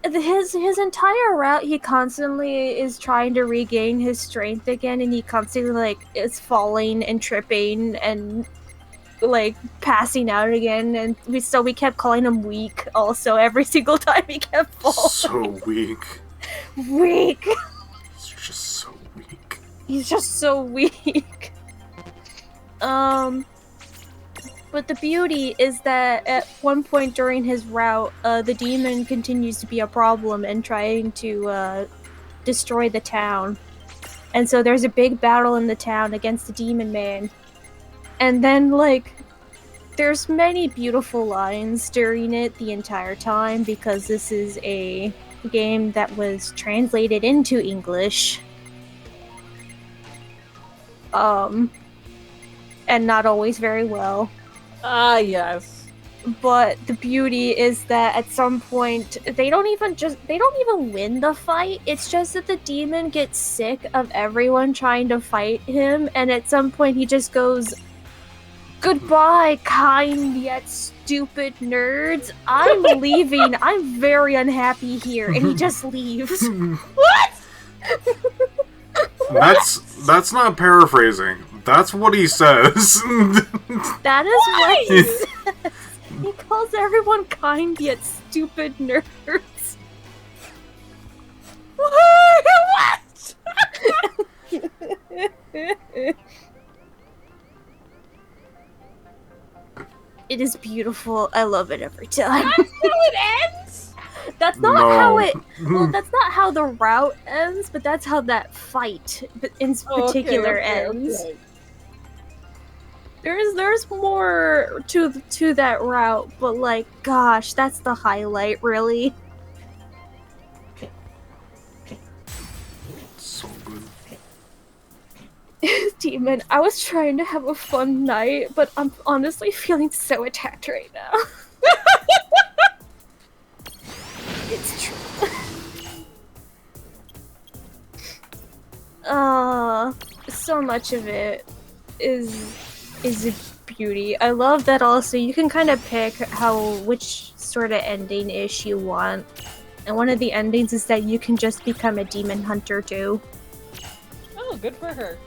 his entire route, he constantly is trying to regain his strength again, and he constantly like is falling and tripping and like passing out again, and we kept calling him weak. Also, every single time he kept falling. So weak. Weak. He's just so weak. He's just so weak. But the beauty is that at one point during his route, the demon continues to be a problem and trying to destroy the town. And so there's a big battle in the town against the demon man. And then, like, there's many beautiful lines during it the entire time, because this is a game that was translated into English. And not always very well. Ah, yes. But the beauty is that at some point they don't even win the fight. It's just that the demon gets sick of everyone trying to fight him, and at some point he just goes, "Goodbye, kind yet stupid nerds. I'm leaving. I'm very unhappy here," and he just leaves. What? That's not paraphrasing. That's what he says. That is what he says. He calls everyone kind yet stupid nerds. What? It is beautiful. I love it every time. That's how it ends? That's not No. how it. Well, that's not how the route ends, but that's how that fight in particular ends. Okay. There's more to that route, but like, gosh, that's the highlight, really. So good. Demon, I was trying to have a fun night, but I'm honestly feeling so attacked right now. It's true. So much of it is a beauty. I love that also you can kind of pick which sort of ending-ish you want. And one of the endings is that you can just become a demon hunter too. Oh, good for her.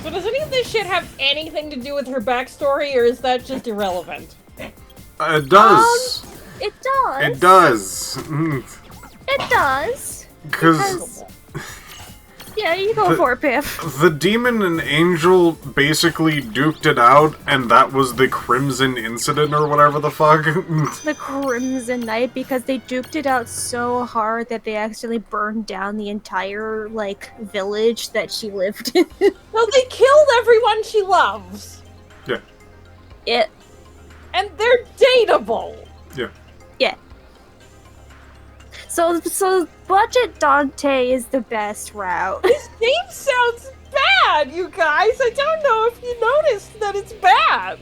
So does any of this shit have anything to do with her backstory, or is that just irrelevant? It does. It does. It does. It does. Because yeah, you go for it, Piph. the demon and angel basically duked it out, and that was the Crimson Incident or whatever the fuck. The Crimson Night, because they duped it out so hard that they actually burned down the entire, like, village that she lived in. No, they killed everyone she loves! Yeah. And they're dateable! Yeah. Yeah. So budget Dante is the best route. This game sounds bad, you guys. I don't know if you noticed that it's bad.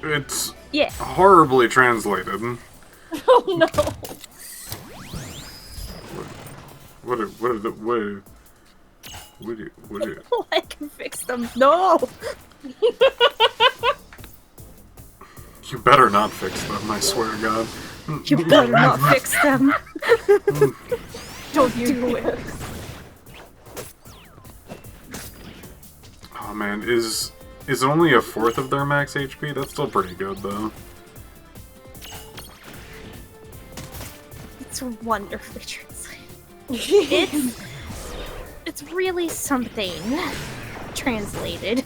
It's Yeah. horribly translated. Oh no. What I can fix them. No. You better not fix them, I swear to God. You better not fix them. Don't do it. Oh man, is it only a fourth of their max HP? That's still pretty good though. It's wonderfully translated. It's really something translated.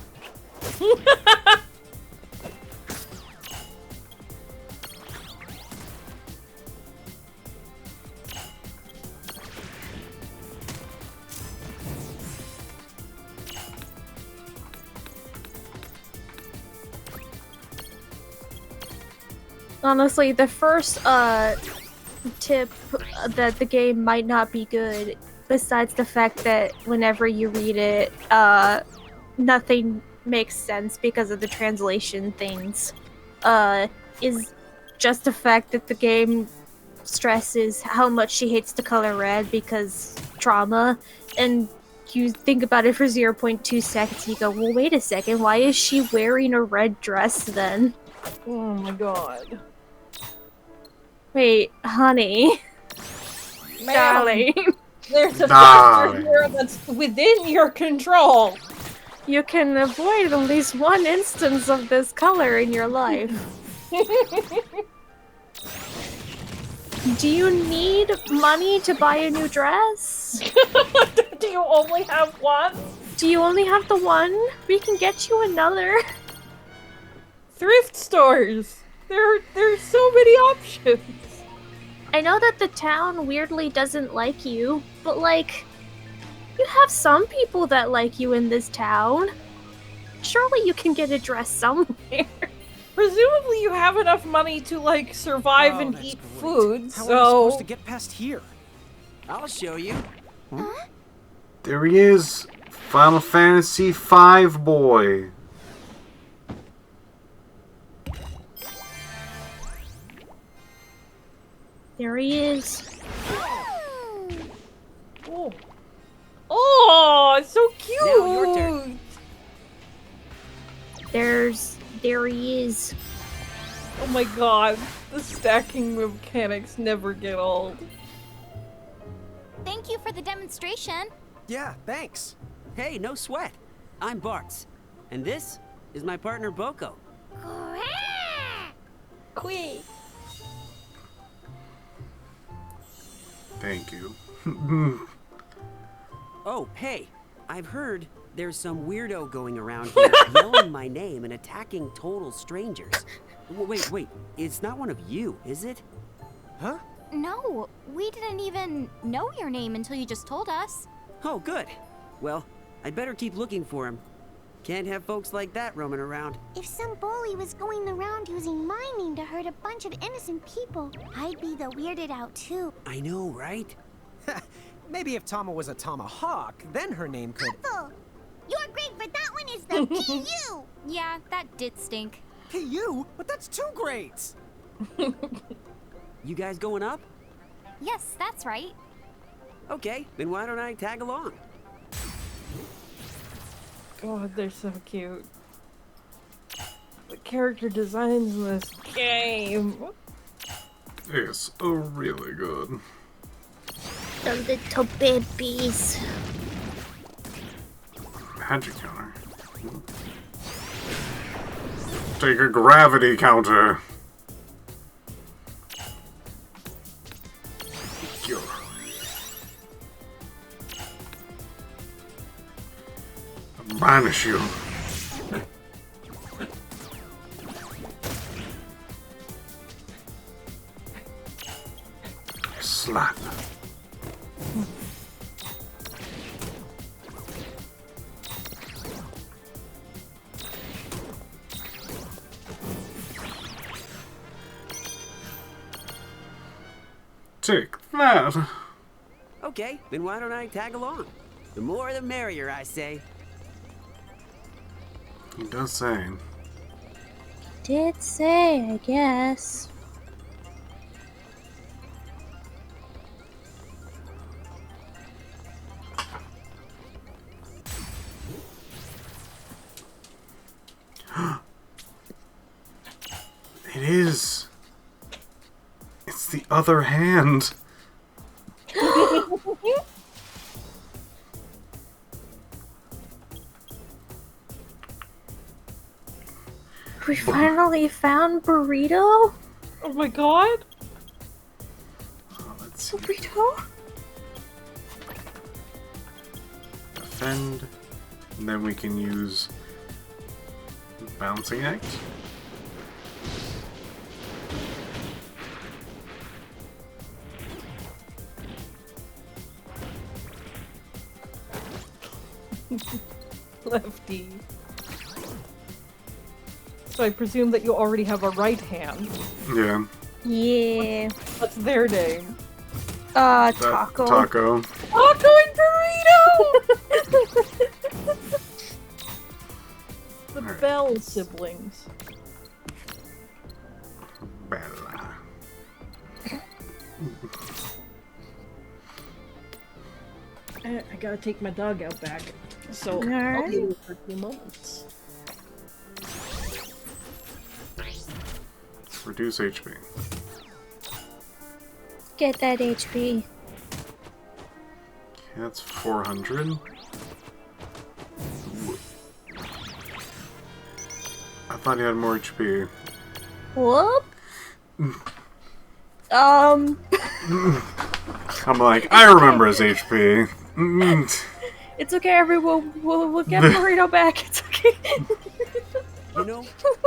Honestly, the first tip that the game might not be good, besides the fact that whenever you read it, nothing makes sense because of the translation things, is just the fact that the game stresses how much she hates the color red because trauma, and you think about it for 0.2 seconds and you go, well, wait a second, why is she wearing a red dress then? Oh my god. Wait, honey. Darling. There's a factor here that's within your control. You can avoid at least one instance of this color in your life. Do you need money to buy a new dress? Do you only have one? Do you only have the one? We can get you another. Thrift stores. There's so many options. I know that the town weirdly doesn't like you, but like, you have some people that like you in this town. Surely you can get a dress somewhere. Presumably you have enough money to like survive and eat food, How so... are we supposed to get past here? I'll show you. Huh? There he is! Final Fantasy V boy! There he is. Oh, oh, it's so cute! Now your turn. There he is. Oh my god, the stacking mechanics never get old. Thank you for the demonstration. Yeah, thanks. Hey, no sweat. I'm Bartz. And this is my partner Boko. Queen. Thank you. Oh, hey, I've heard there's some weirdo going around here yelling my name and attacking total strangers. Wait, it's not one of you, is it? Huh? No, we didn't even know your name until you just told us. Oh, good. Well, I'd better keep looking for him. Can't have folks like that roaming around. If some bully was going around using my name to hurt a bunch of innocent people, I'd be the weirded out too. I know, right? Maybe if Tama was a tomahawk, then her name could... Apple! Your grade for that one is the PU! Yeah, that did stink. PU? But that's 2 grades! You guys going up? Yes, that's right. Okay, then why don't I tag along? God, they're so cute. The character designs in this game. It's really good. The little babies. Magic counter. Take a gravity counter. Cure. Banish you. Slap. Take that. Okay, then why don't I tag along? The more the merrier, I say. He does say. Did say, I guess. It is. It's the other hand. We finally found Burrito? Oh my god! Let's see. Burrito? Defend. And then we can use Bouncing Act. Lefty. So I presume that you already have a right hand. Yeah. Yeah. What's their name? Taco. Taco. Taco and Burrito! The Alright. Bell siblings. Bella. I gotta take my dog out back. So I'll Alright. be with her for a few moments. Reduce HP. Get that HP. Okay, that's 400. I thought he had more HP. Whoop. I'm like, I remember his HP. It's okay, everyone. We'll get Burrito back. It's okay. You know,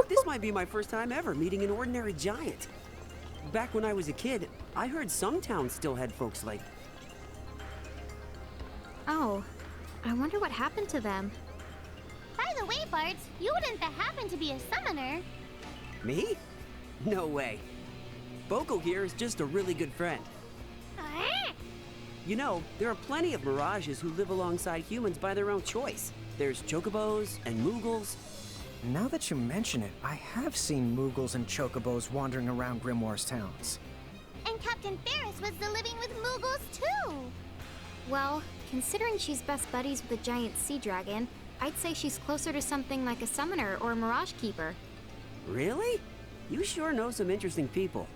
this might be my first time ever meeting an ordinary giant. Back when I was a kid, I heard some towns still had folks like... Oh, I wonder what happened to them. By the way, Bards, you wouldn't happen to be a summoner. Me? No way. Boko here is just a really good friend. You know, there are plenty of mirages who live alongside humans by their own choice. There's chocobos and moogles. Now that you mention it, I have seen Moogles and Chocobos wandering around Grimoire's towns. And Captain Ferris was the living with Moogles too. Well, considering she's best buddies with a giant sea dragon, I'd say she's closer to something like a summoner or a mirage keeper. Really? You sure know some interesting people.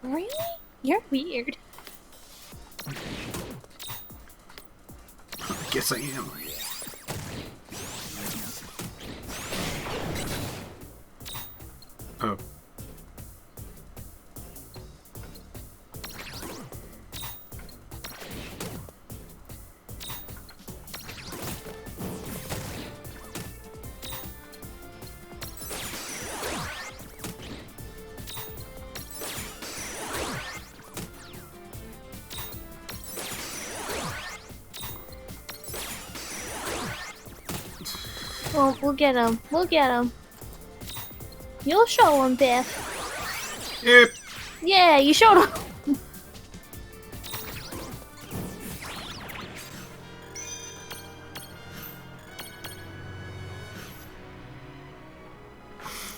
Really? You're weird. I guess I am. Oh. Well, we'll get him. We'll get him. You'll show him, Piph. Yep. Yeah, you showed him.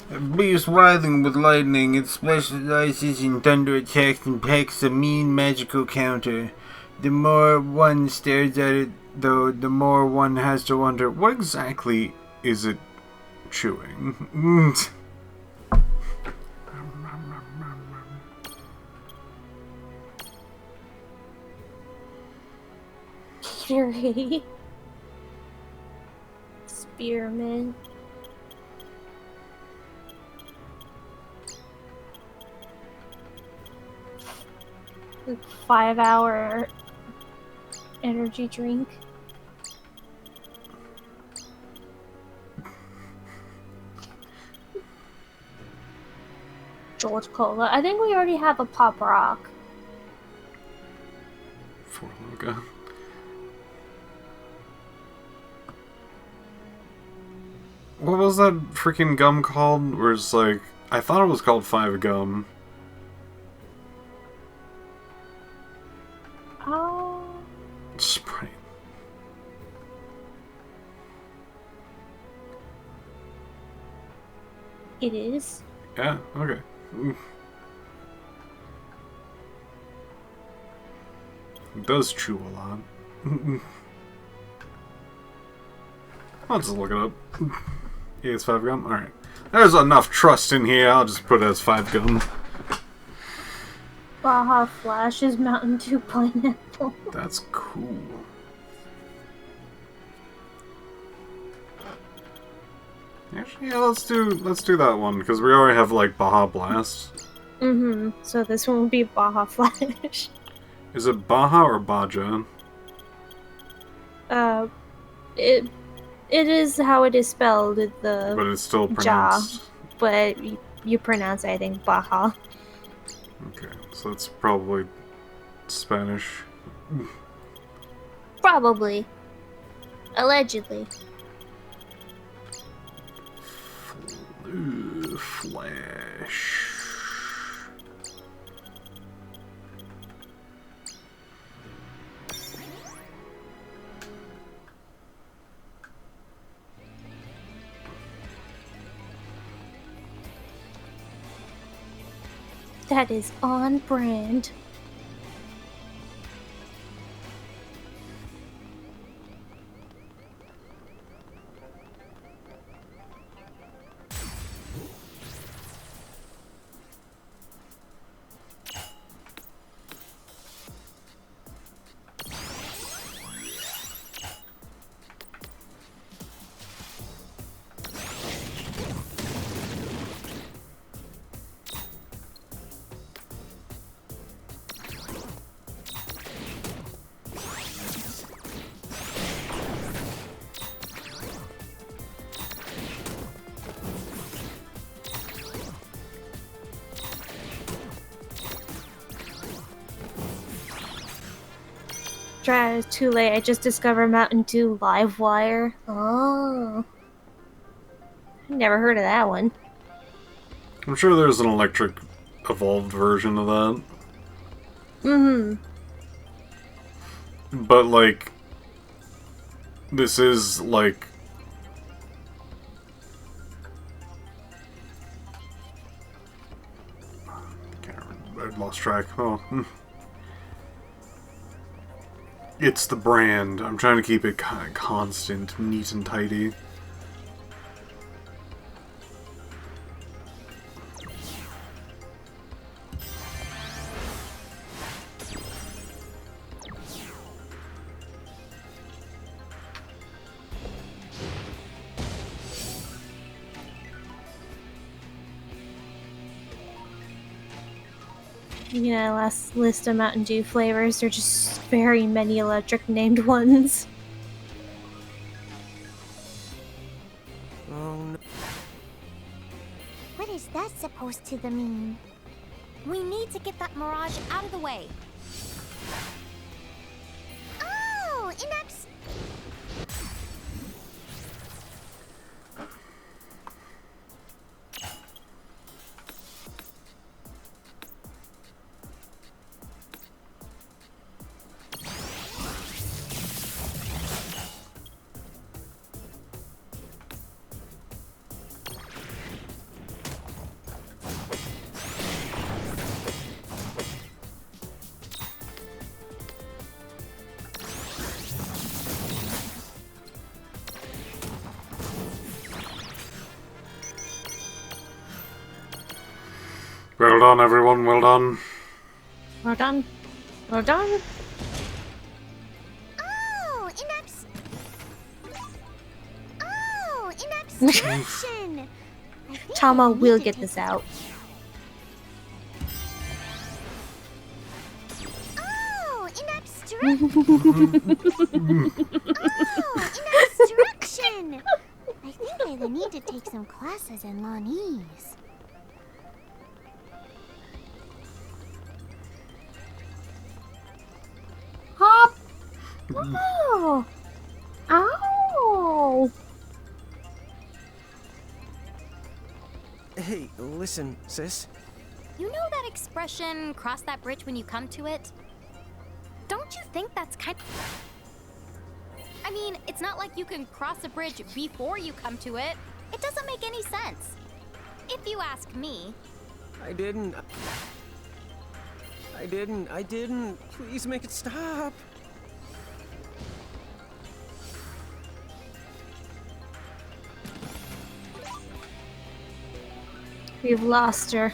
A beast writhing with lightning, it specializes in thunder attacks and packs a mean magical counter. The more one stares at it, though, the more one has to wonder, What exactly is it chewing? Fury. Spearman. A 5-hour energy drink. George Cola. I think we already have a Pop Rock. For Loga. What was that freaking gum called? Where it's like, I thought it was called 5 Gum. Oh. Sprite. It is. Yeah, okay. It does chew a lot. I'll just look it up. Yeah, it's 5 gum? Alright. There's enough trust in here, I'll just put it as 5 gum. Baja Flash is Mountain Dew pineapple. That's cool. Actually, yeah, let's do that one, because we already have, like, Baja Blast. Mm-hmm. So this one will be Baja Flash. Is it Baja or Baja? It is how it is spelled. The But it's still Ja, pronounced... but you pronounce it, I think, Baja. Okay, so that's probably Spanish. Probably. Allegedly. Flash. That is on brand. Too late. I just discovered Mountain Dew Livewire. Oh. Never heard of that one. I'm sure there's an electric evolved version of that. Mm-hmm. But, like, this is, like... I lost track. Oh. It's the brand. I'm trying to keep it kind of constant, neat and tidy. Yeah, last list of Mountain Dew flavors. There are just very many electric named ones. Oh no. What is that supposed to mean? We need to get that mirage out of the way. Oh, Inax. Well done, everyone. Well done. Well done. Well done. Oh, inabstraction. Tama will get this out. Oh, inabstraction. I think I will need to take some classes in Lanese. Hop! Oh! Ow! Hey, listen, sis. You know that expression, cross that bridge when you come to it? Don't you think that's kind I mean, it's not like you can cross a bridge before you come to it. It doesn't make any sense. If you ask me. I didn't. Please make it stop. We've lost her.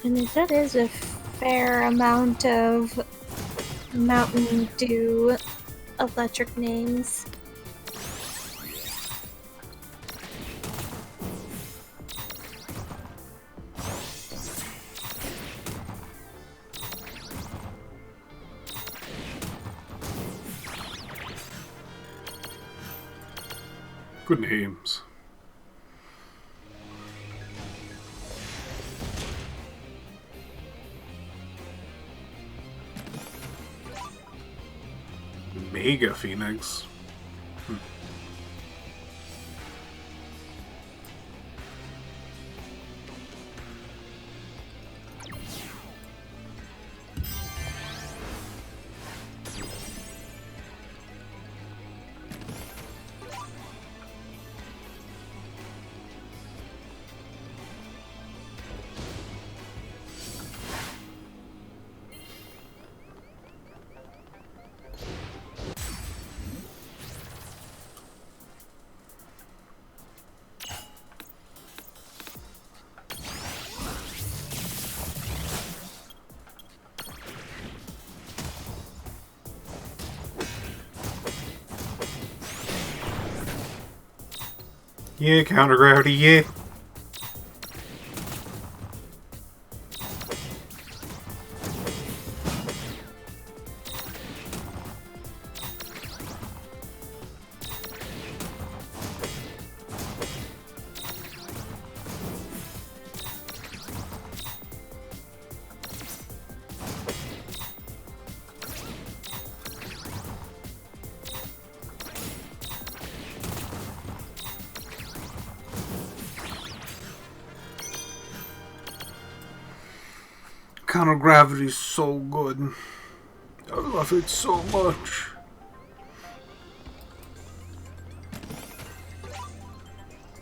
And that is a fair amount of Mountain Dew electric names. Good names. Mega Phoenix. Yeah, counter gravity, yeah. Counter gravity's so good. I love it so much.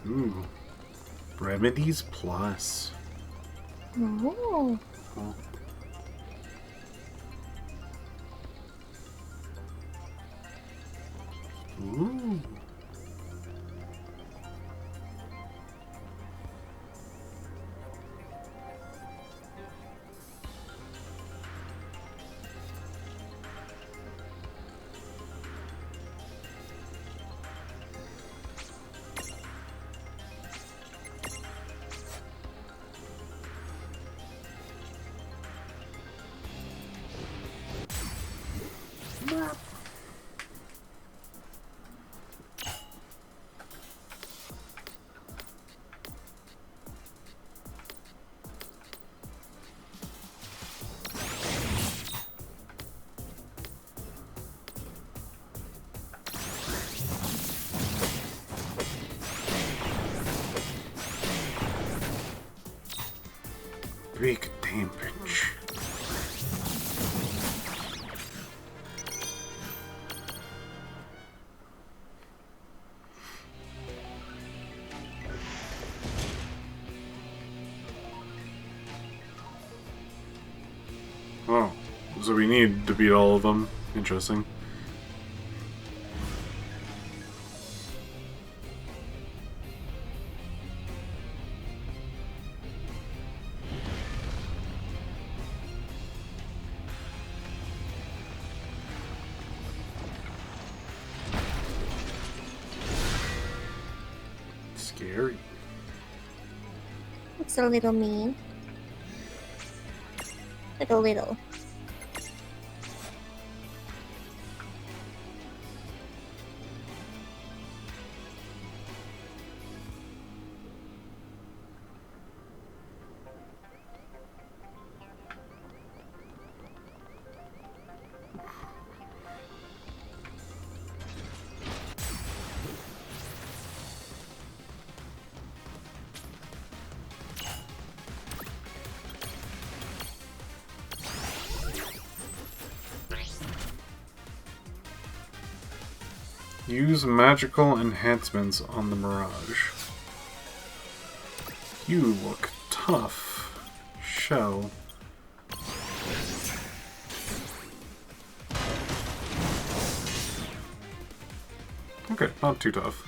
Ooh. Remedies Plus. Oh. Oh. Ooh. Big damage. Oh, so we need to beat all of them. Interesting. Scary. It's a little mean. Little. Use magical enhancements on the Mirage. You look tough, Shell. Okay, not too tough.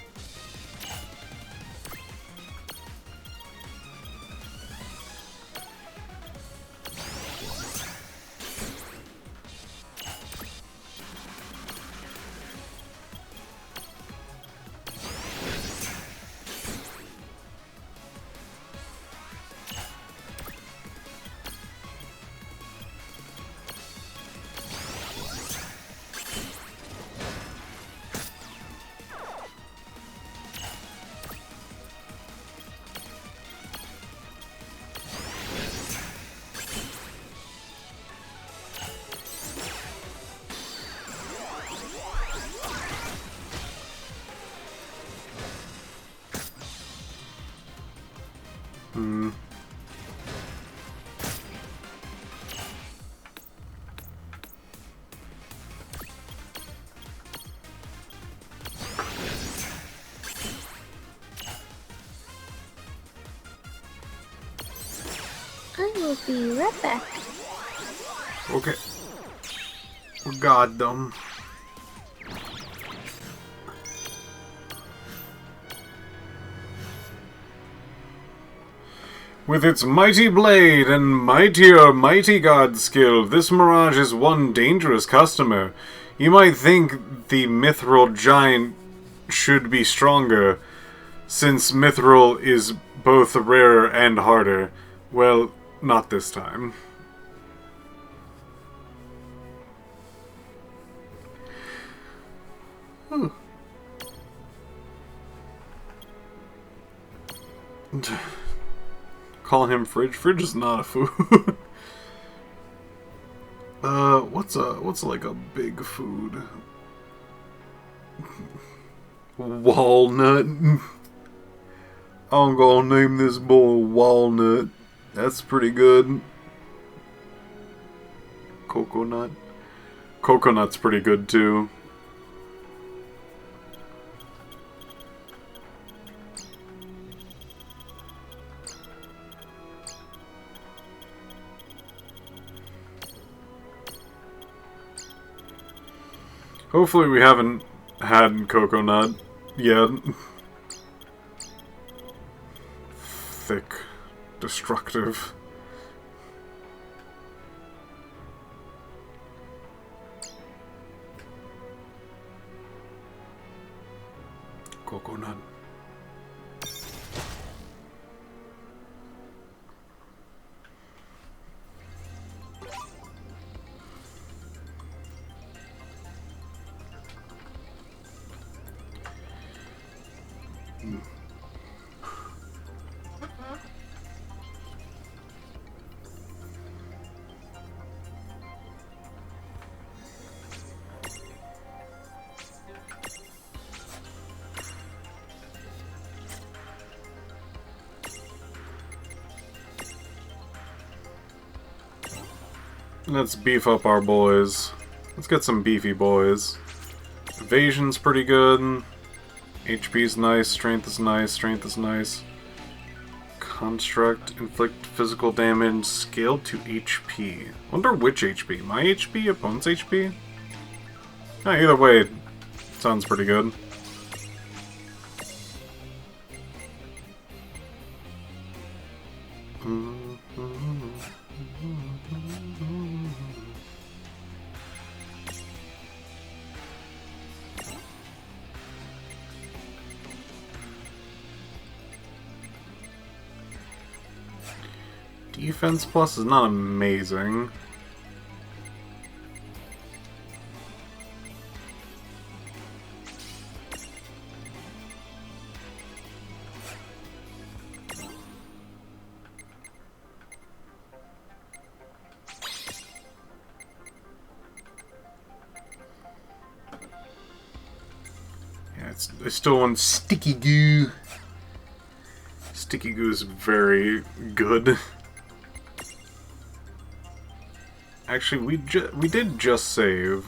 I will be right back. Okay. God them. With its mighty blade and mighty god skill, this Mirage is one dangerous customer. You might think the Mithril Giant should be stronger, since Mithril is both rarer and harder. Well, not this time. Call him Fridge. Fridge is not a food. What's like a big food? Walnut. I'm gonna name this boy Walnut. That's pretty good. Coconut. Coconut's pretty good too. Hopefully we haven't had coconut yet. Thick. Destructive. Coconut. Let's beef up our boys. Let's get some beefy boys. Evasion's pretty good. HP's nice, strength is nice, strength is nice. Construct, inflict physical damage, scaled to HP. Wonder which HP? My HP? Opponent's HP? Either way, sounds pretty good. Defense plus is not amazing. Yeah, I still want Sticky Goo. Sticky Goo is very good. Actually, we did just save.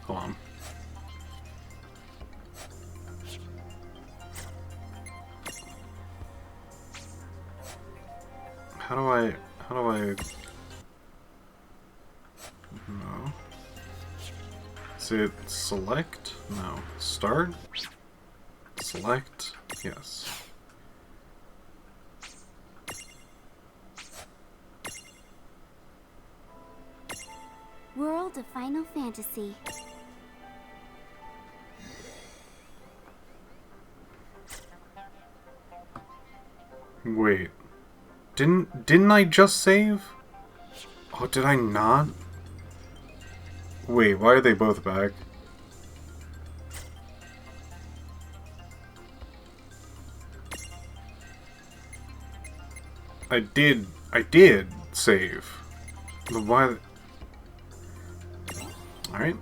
Hold on. How do I no. Is it select? No. Start? Select? Yes. World of Final Fantasy. Wait. Didn't I just save? Oh, did I not? Wait, why are they both back? I did save. But why? Alright.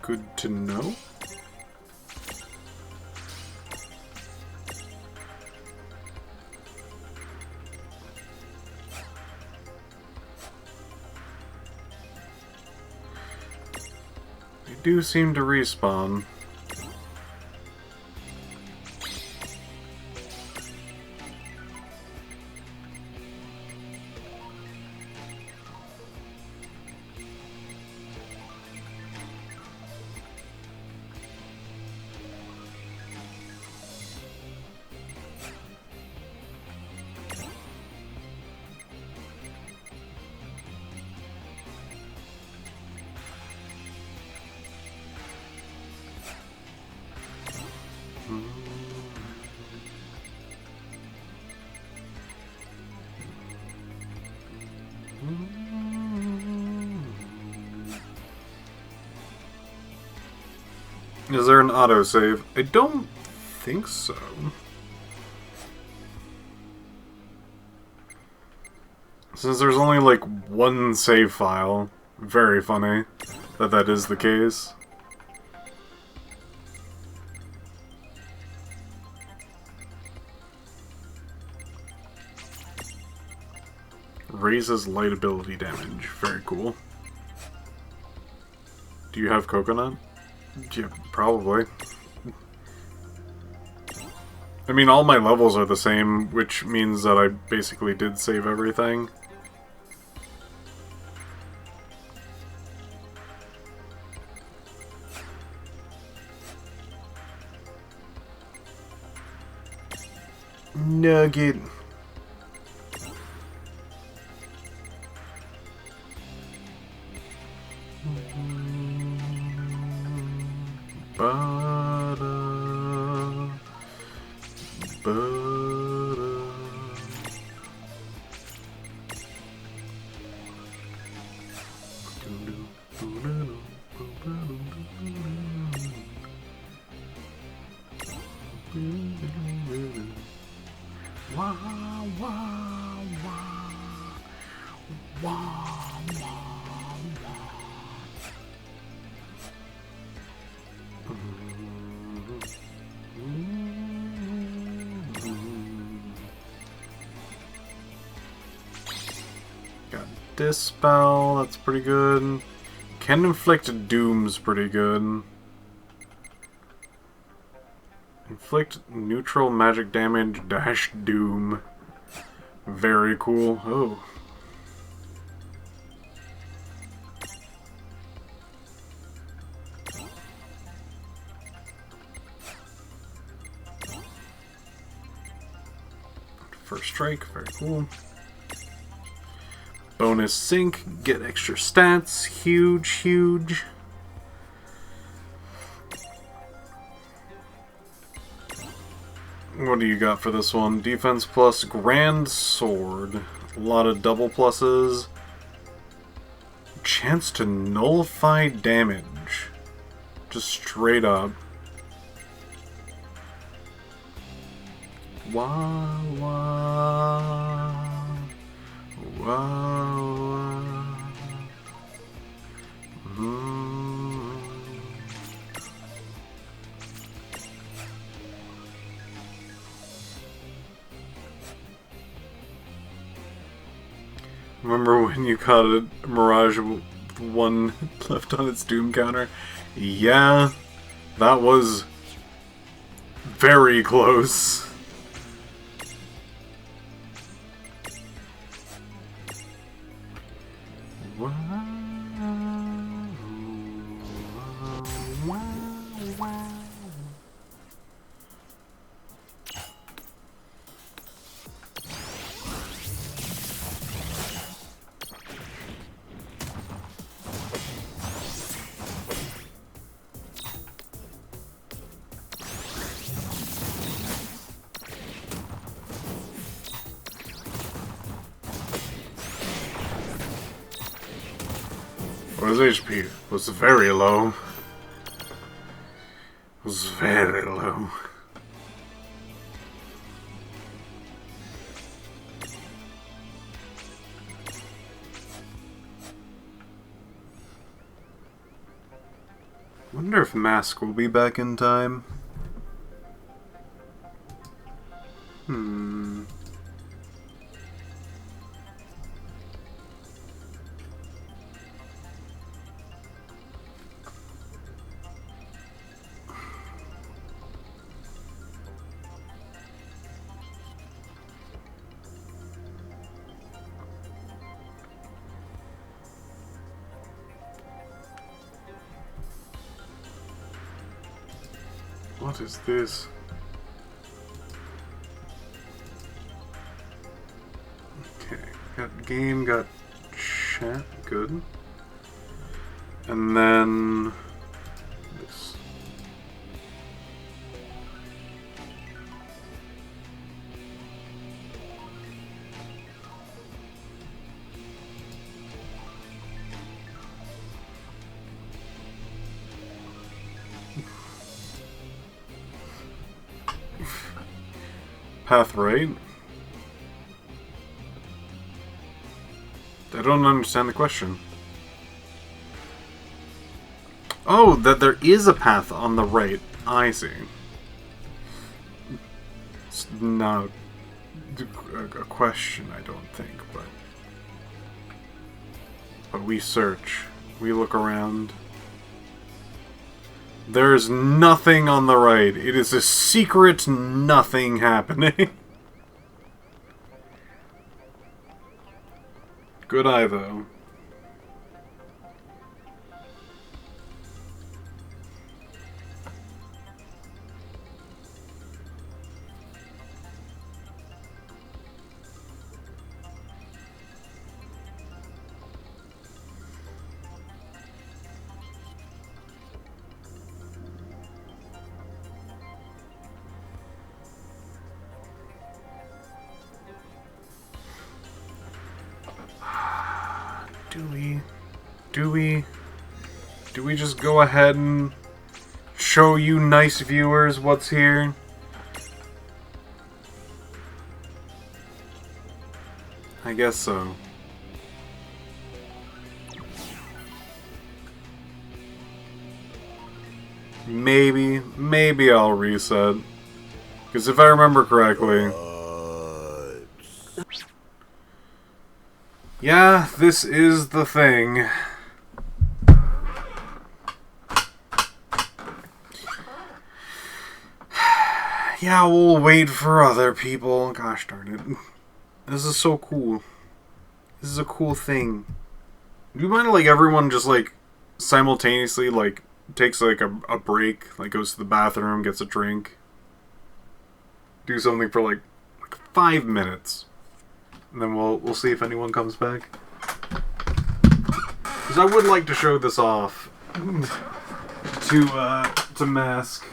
Good to know. They do seem to respawn. Is there an autosave? I don't think so. Since there's only like one save file. Very funny that is the case. Raises light ability damage. Very cool. Do you have coconut? Yeah, probably. I mean, all my levels are the same, which means that I basically did save everything. Nugget. Dispel, that's pretty good. Can inflict doom's pretty good. Inflict neutral magic damage dash doom. Very cool. Oh. First strike, very cool. Bonus sync, get extra stats, huge, huge. What do you got for this one? Defense plus Grand Sword. A lot of double pluses. Chance to nullify damage. Just straight up. Wah, wah, wah, wah. Remember when you caught a Mirage one left on its Doom counter? Yeah, that was very close. His HP was very low. Was very low. Wonder if Mask will be back in time. What is this? Okay, got game, got chat, good. And then this. Path right? I don't understand the question. Oh, that there is a path on the right. I see. It's not a question, I don't think, but we search. We look around. There's nothing on the right. It is a secret nothing happening. Good eye, though. Do we just go ahead and show you nice viewers what's here? I guess so. Maybe I'll reset. Because if I remember correctly... Yeah, this is the thing. Yeah, we'll wait for other people. Gosh darn it. This is so cool. This is a cool thing. Do you mind, like, everyone just, like, simultaneously, like, takes, like, a break, like, goes to the bathroom, gets a drink, do something for, like 5 minutes, and then we'll see if anyone comes back. Because I would like to show this off to Mask.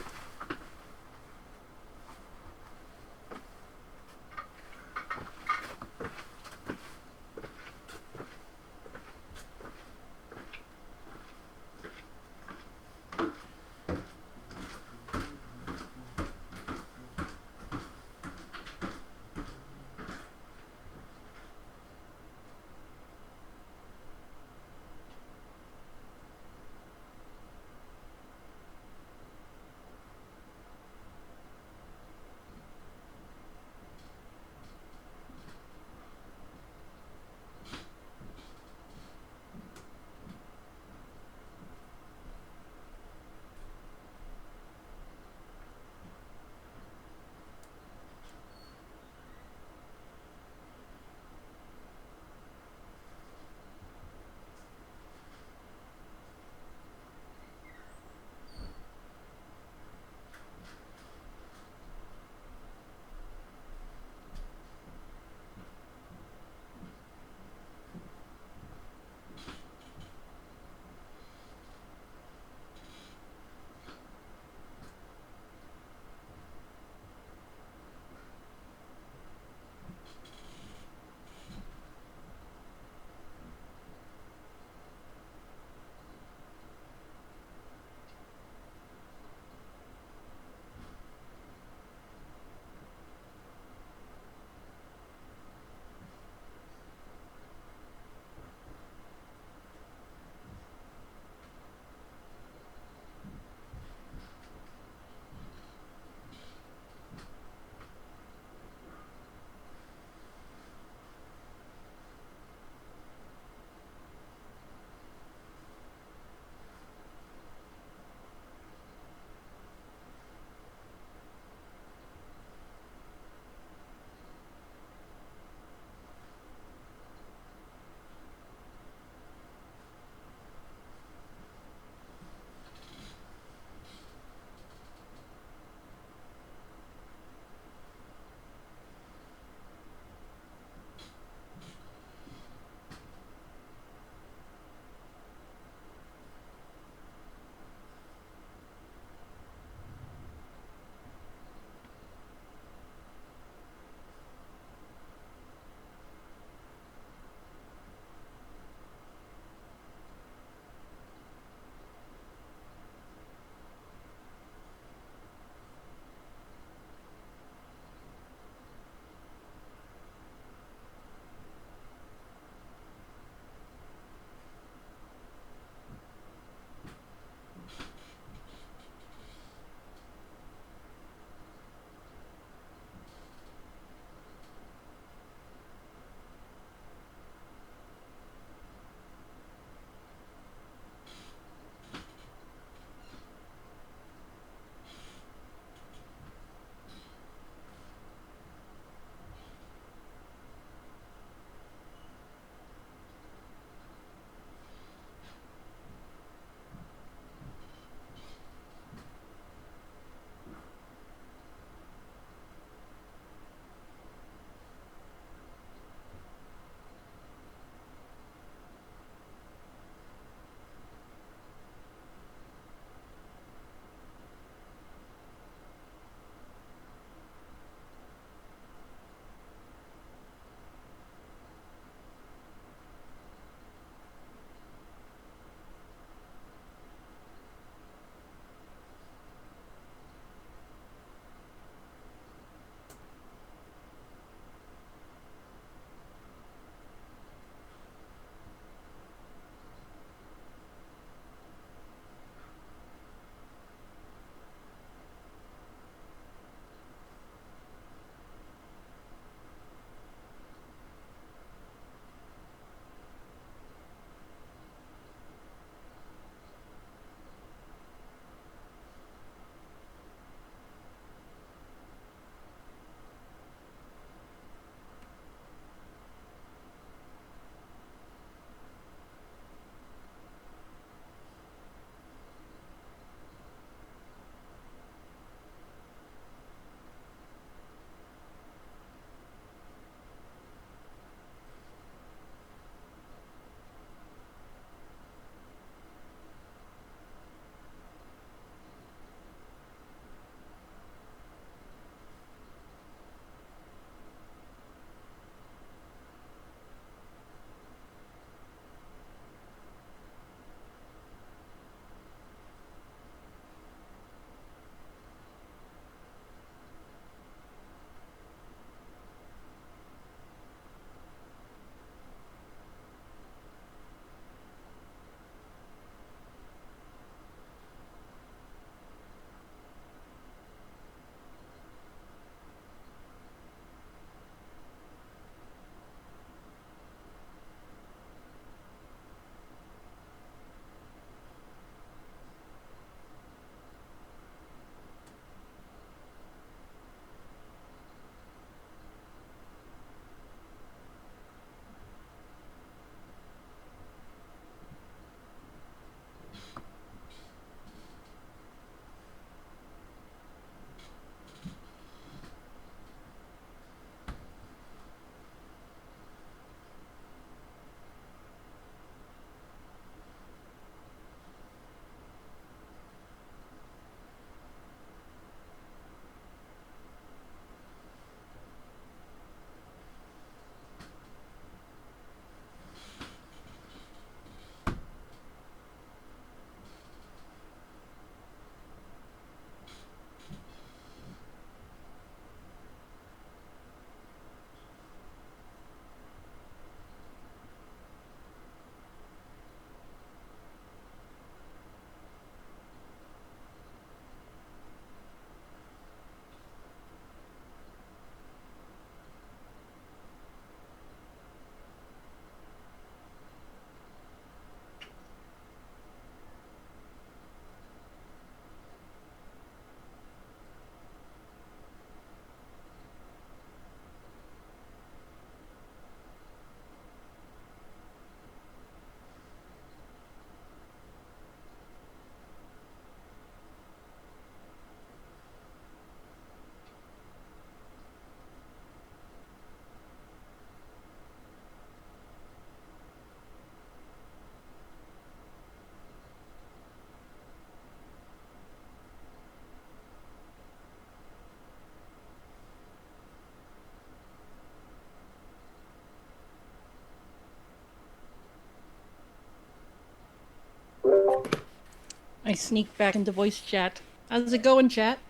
I sneaked back into voice chat. How's it going, chat?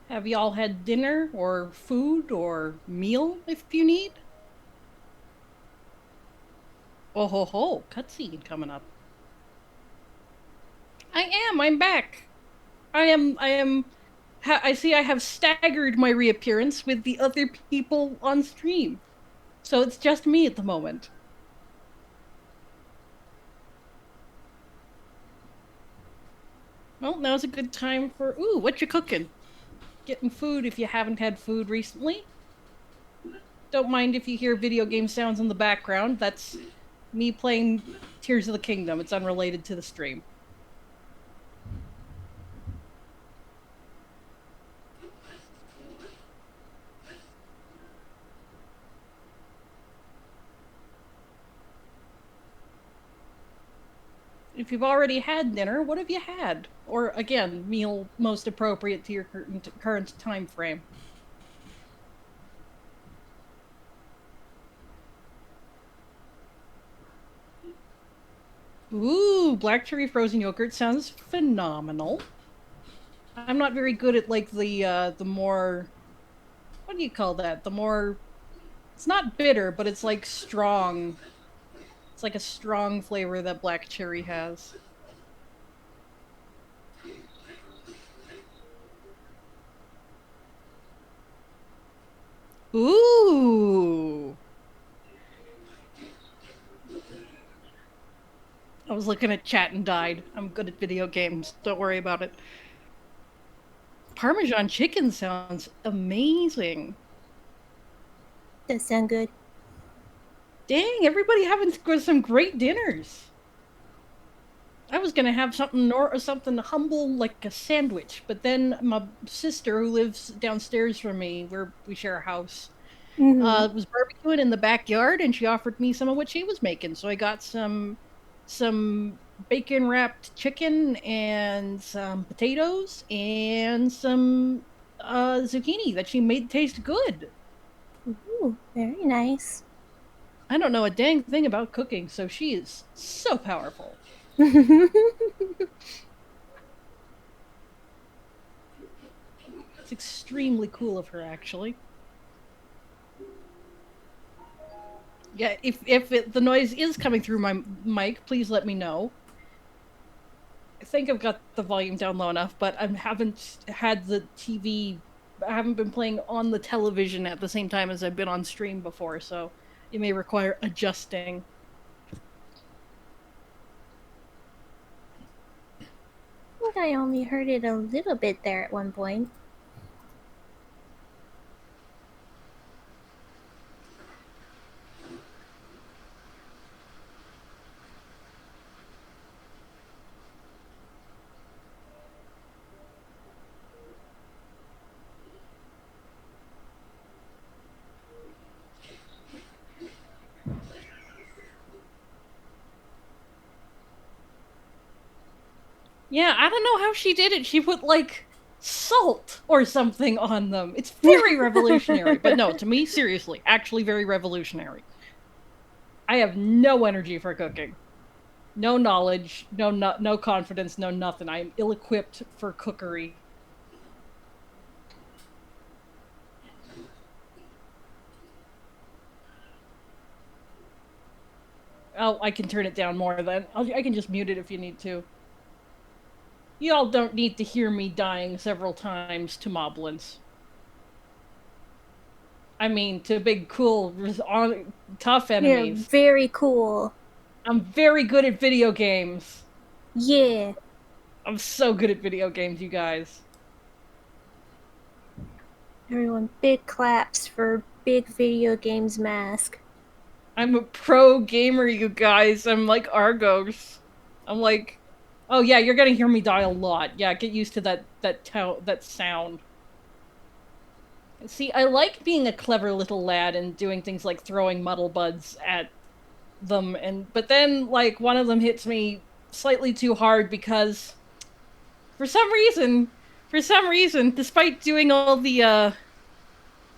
Have y'all had dinner or food or meal if you need? Oh ho ho, cutscene coming up. I'm back. I see I have staggered my reappearance with the other people on stream. So it's just me at the moment. Well, now's a good time for, ooh, what you cooking? Getting food if you haven't had food recently. Don't mind if you hear video game sounds in the background. That's me playing Tears of the Kingdom. It's unrelated to the stream. If you've already had dinner, what have you had? Or, again, meal most appropriate to your current time frame. Ooh, black cherry frozen yogurt sounds phenomenal. I'm not very good at, like, the more... What do you call that? The more... It's not bitter, but it's, like, strong. It's like a strong flavor that black cherry has. Ooh! I was looking at chat and died. I'm good at video games. Don't worry about it. Parmesan chicken sounds amazing. Does sound good. Dang, everybody having some great dinners. I was gonna have something humble like a sandwich, but then my sister, who lives downstairs from me, where we share a house, was barbecuing in the backyard, and she offered me some of what she was making. So I got some bacon wrapped chicken and some potatoes and some zucchini that she made taste good. Ooh, very nice. I don't know a dang thing about cooking, so she is so powerful. It's extremely cool of her, actually. Yeah, if the noise is coming through my mic, please let me know. I think I've got the volume down low enough, but I haven't had the TV... I haven't been playing on the television at the same time as I've been on stream before, so it may require adjusting. I think I only heard it a little bit there at one point. Yeah, I don't know how she did it. She put, like, salt or something on them. It's very revolutionary. But no, to me, seriously, actually very revolutionary. I have no energy for cooking. No knowledge, no confidence, no nothing. I am ill-equipped for cookery. Oh, I can turn it down more then. I can just mute it if you need to. Y'all don't need to hear me dying several times to moblins. I mean, to big, cool, tough enemies. You're very cool. I'm very good at video games. Yeah. I'm so good at video games, you guys. Everyone, big claps for Big Video Games Mask. I'm a pro gamer, you guys. I'm like Argos. I'm like... Oh yeah, you're gonna hear me die a lot. Yeah, get used to that sound. See, I like being a clever little lad and doing things like throwing muddle buds at them, but then, like, one of them hits me slightly too hard because For some reason, despite doing all the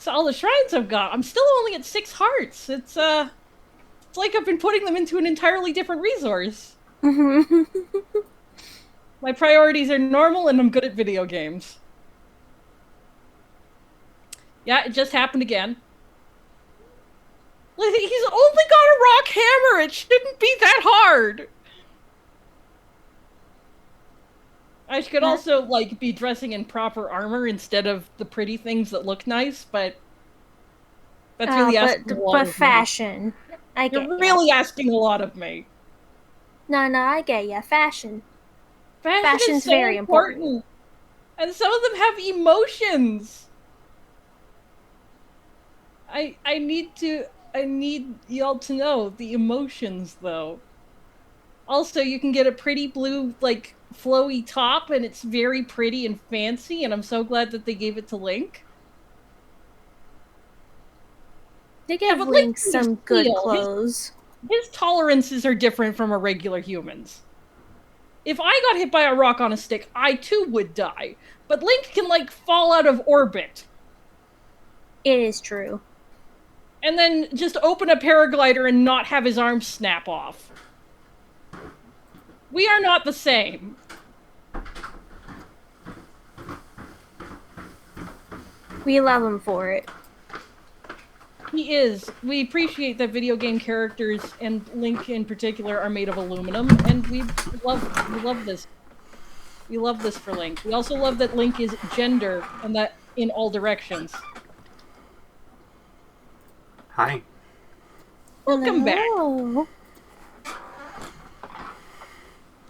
shrines I've got, I'm still only at 6 hearts. It's like I've been putting them into an entirely different resource. My priorities are normal, and I'm good at video games. Yeah, it just happened again. He's only got a rock hammer! It shouldn't be that hard! I could also, like, be dressing in proper armor instead of the pretty things that look nice, but... That's really asking a lot of me. But fashion. You're really asking a lot of me. No, I get ya. Fashion. Fashion's is so very important. And some of them have emotions! I need y'all to know the emotions, though. Also, you can get a pretty blue, like, flowy top, and it's very pretty and fancy, and I'm so glad that they gave it to Link. They gave Link some good clothes. His tolerances are different from a regular human's. If I got hit by a rock on a stick, I too would die. But Link can, like, fall out of orbit. It is true. And then just open a paraglider and not have his arms snap off. We are not the same. We love him for it. He is. We appreciate that video game characters, and Link in particular, are made of aluminum, and we love this. We love this for Link. We also love that Link is gender, and that in all directions. Hi. Welcome back.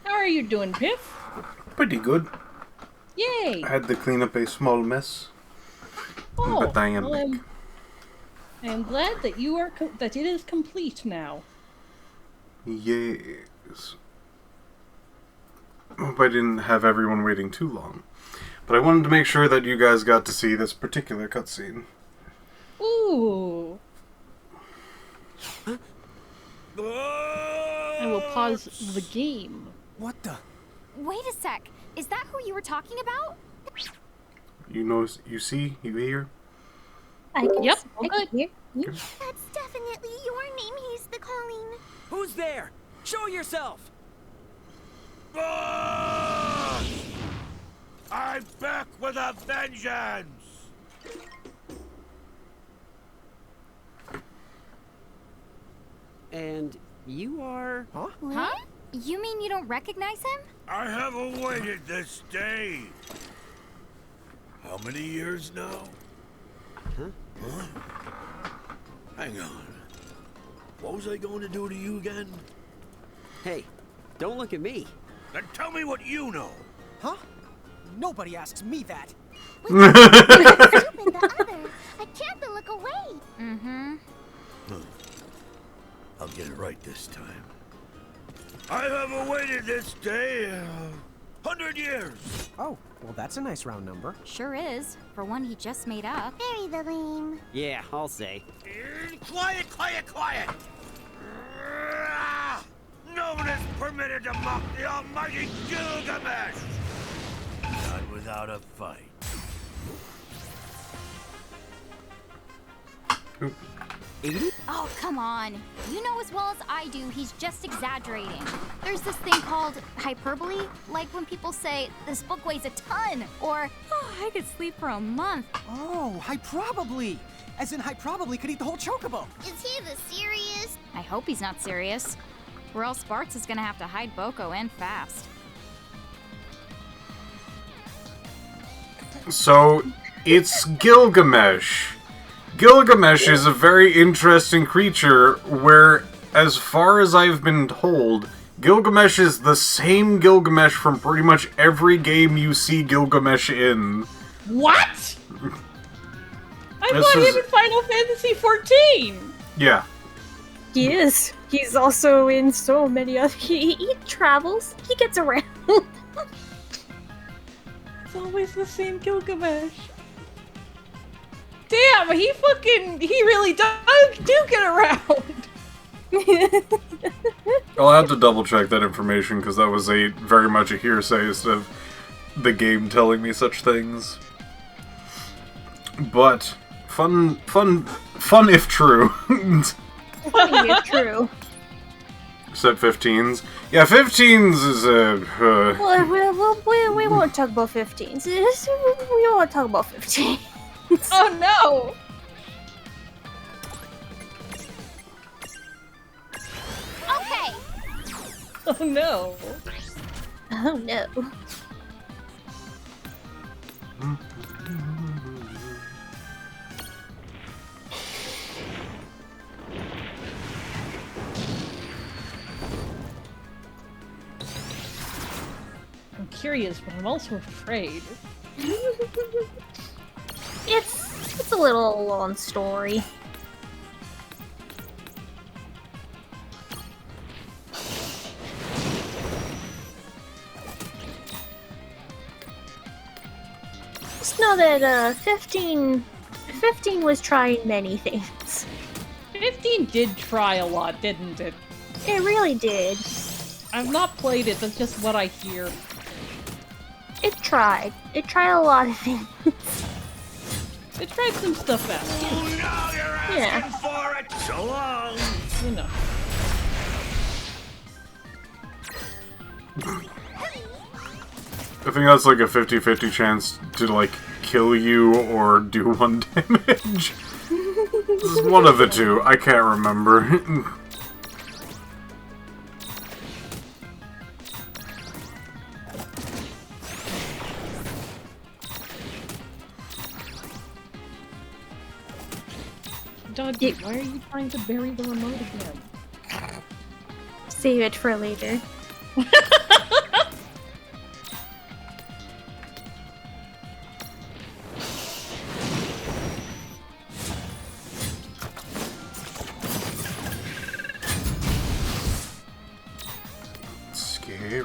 How are you doing, Piph? Pretty good. Yay! I had to clean up a small mess. Oh, but I am back. I am glad that you are that it is complete now. Yes. Hope I didn't have everyone waiting too long. But I wanted to make sure that you guys got to see this particular cutscene. Ooh. I will pause the game. What the? Wait a sec. Is that who you were talking about? You notice, you see, you hear? Yep, I can hear. That's definitely your name he's the calling. Who's there? Show yourself! I'm back with a vengeance! And you are... Huh? Huh? You mean you don't recognize him? I have awaited this day. How many years now? Huh? Hang on. What was I going to do to you again? Hey, don't look at me. Then tell me what you know. Huh? Nobody asks me that. Stupid the other. I can't look away. Mm-hmm. I'll get it right this time. I have awaited this day 100 years. Oh, well that's a nice round number. Sure is. For one he just made up. Very the lame. Yeah, I'll say. Quiet, quiet, quiet! No one is permitted to mock the almighty Gilgamesh! Not without a fight. Oh, come on. You know as well as I do, he's just exaggerating. There's this thing called hyperbole, like when people say, this book weighs a ton, or, oh, I could sleep for a month. Oh, hyperbole! As in, I probably could eat the whole chocobo. Is he the serious? I hope he's not serious, or else Sparks is gonna have to hide Boko and fast. So, it's Gilgamesh. Gilgamesh is a very interesting creature where, as far as I've been told, Gilgamesh is the same Gilgamesh from pretty much every game you see Gilgamesh in. What? I thought him in Final Fantasy XIV! Yeah. He is. He's also in so many other... He travels. He gets around. It's always the same Gilgamesh. Damn, he really do get around. I'll have to double check that information because that was very much a hearsay stuff. the game telling me such things. But fun if true. Funny if true. Except 15s. Yeah, 15s is We won't talk about 15s. We won't talk about 15s. Oh no! Okay. Oh no! Oh no. I'm curious, but I'm also afraid. It's a little long story. Just know that 15 was trying many things. 15 did try a lot, didn't it? It really did. I've not played it, that's just what I hear. It tried. It tried a lot of things. It tried some stuff out. Oh, now you're asking Yeah. for it. So long. You know. I think that's like a 50-50 chance to like kill you or do 1 damage. This is one of the two. I can't remember. Doggy, why are you trying to bury the remote again? Save it for later. Scary.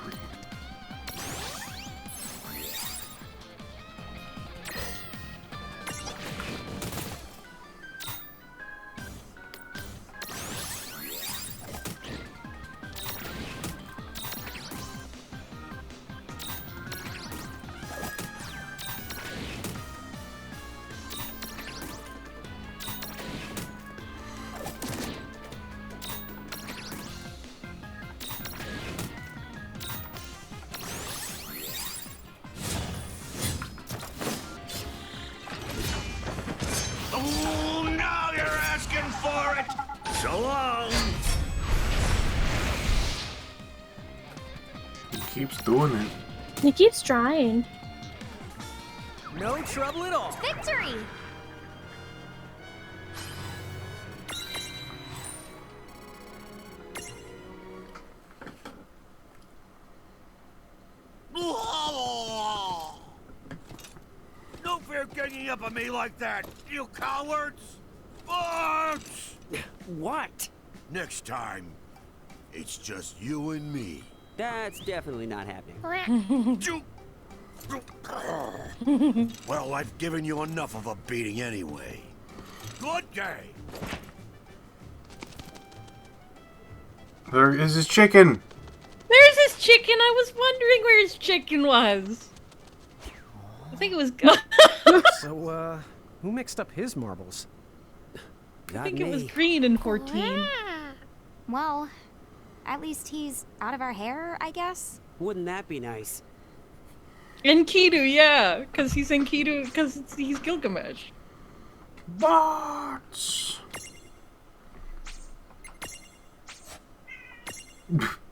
Oh, now you're asking for it. So long. He keeps doing it. He keeps trying. No trouble at all. Victory! No fair ganging up on me like that, you cowards! What? What? Next time, it's just you and me. That's definitely not happening. Well, I've given you enough of a beating anyway. Good day. There is his chicken. There's his chicken! I was wondering where his chicken was! I think it was So, who mixed up his marbles? I think it was green in 14. Well, at least he's out of our hair, I guess. Wouldn't that be nice? In Kidu, yeah! Because he's in Kidu, because he's Gilgamesh. Bots.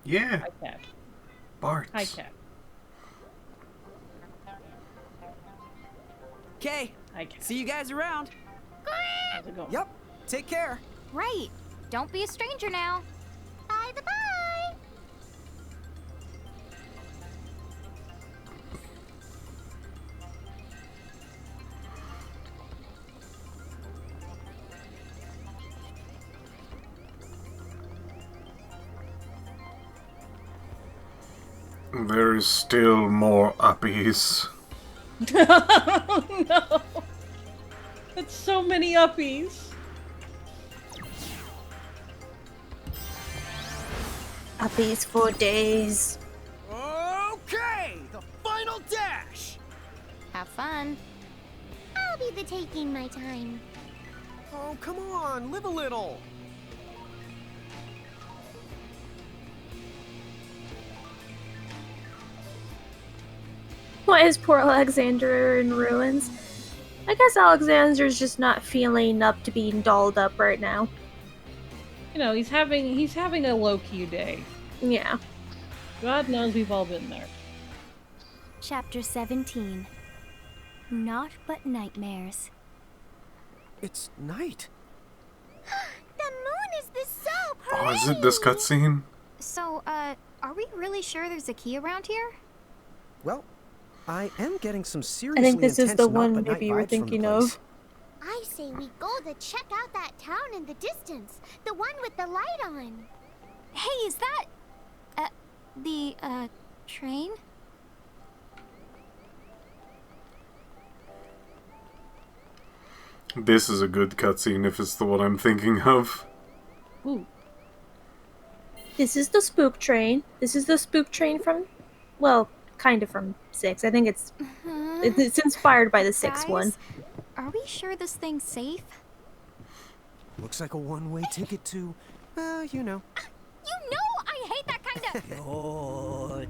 Yeah. Hi, Cat. Barts. Hi, Cat. Okay. Hi, Cat. See you guys around. How's it going? Yep. Take care. Right. Don't be a stranger now. Bye the bye. There is still more uppies. Oh no! That's so many uppies. Uppies for days. Okay, the final dash. fun. I'll be the taking my time. Oh, come on, live a little. Why is poor Alexander in ruins? I guess Alexander's just not feeling up to being dolled up right now. You know, he's having a low-key day. Yeah. God knows we've all been there. Chapter 17. Naught but nightmares. It's night. The moon is the soap! Oh, is it this cutscene? So, are we really sure there's a key around here? Well, I am getting some I seriously think this is intense the Naught one But Night maybe you were vibes from the thinking place. of. I say we go to check out that town in the distance. The one with the light on. Hey, is that... the, train? This is a good cutscene if it's the one I'm thinking of. Ooh. This is the spook train. This is the spook train from, well, kind of from 6. I think it's inspired by the 6 one. Are we sure this thing's safe? Looks like a one-way ticket to, you know. You know I hate that kind of... Your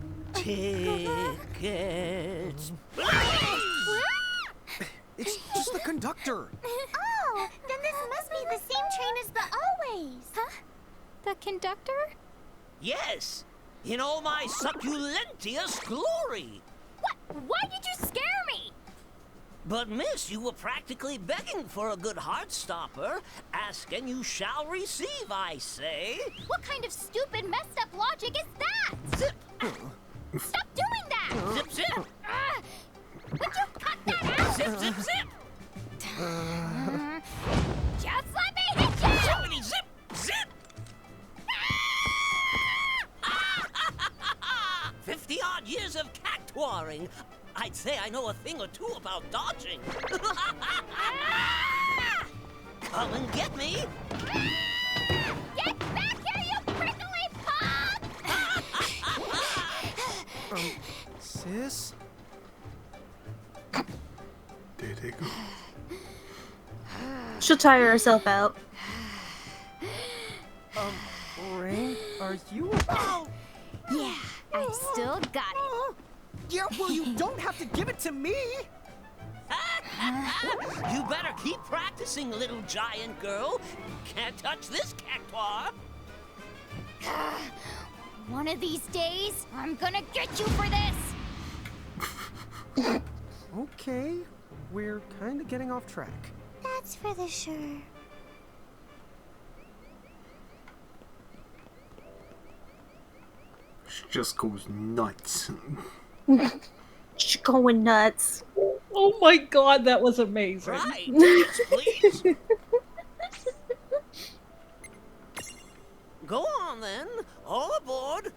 tickets. It's just the conductor. Oh, then this must be the same train as the always. Huh? The conductor? Yes, in all my succulentious glory. What? Why did you scare me? But miss, you were practically begging for a good heart stopper. Ask and you shall receive, I say. What kind of stupid, messed up logic is that? Zip! Stop doing that! Zip, zip! Would you cut that out? Zip, zip, zip! Just let me hit you! Zippity zip! Zip! 50-odd years of cactuaring. I'd say I know a thing or two about dodging. Come and get me! Get back here, you prickly pop! Sis? Did it go? She'll tire herself out. Rain, are you? Oh! Yeah, I still got it. Yeah, well, you don't have to give it to me. You better keep practicing, little giant girl. Can't touch this cactuar. One of these days, I'm gonna get you for this! Okay, we're kind of getting off track. That's for the sure. She just goes nuts. She's going nuts. Oh my god, that was amazing. Right, tickets, please. Go on then, all aboard.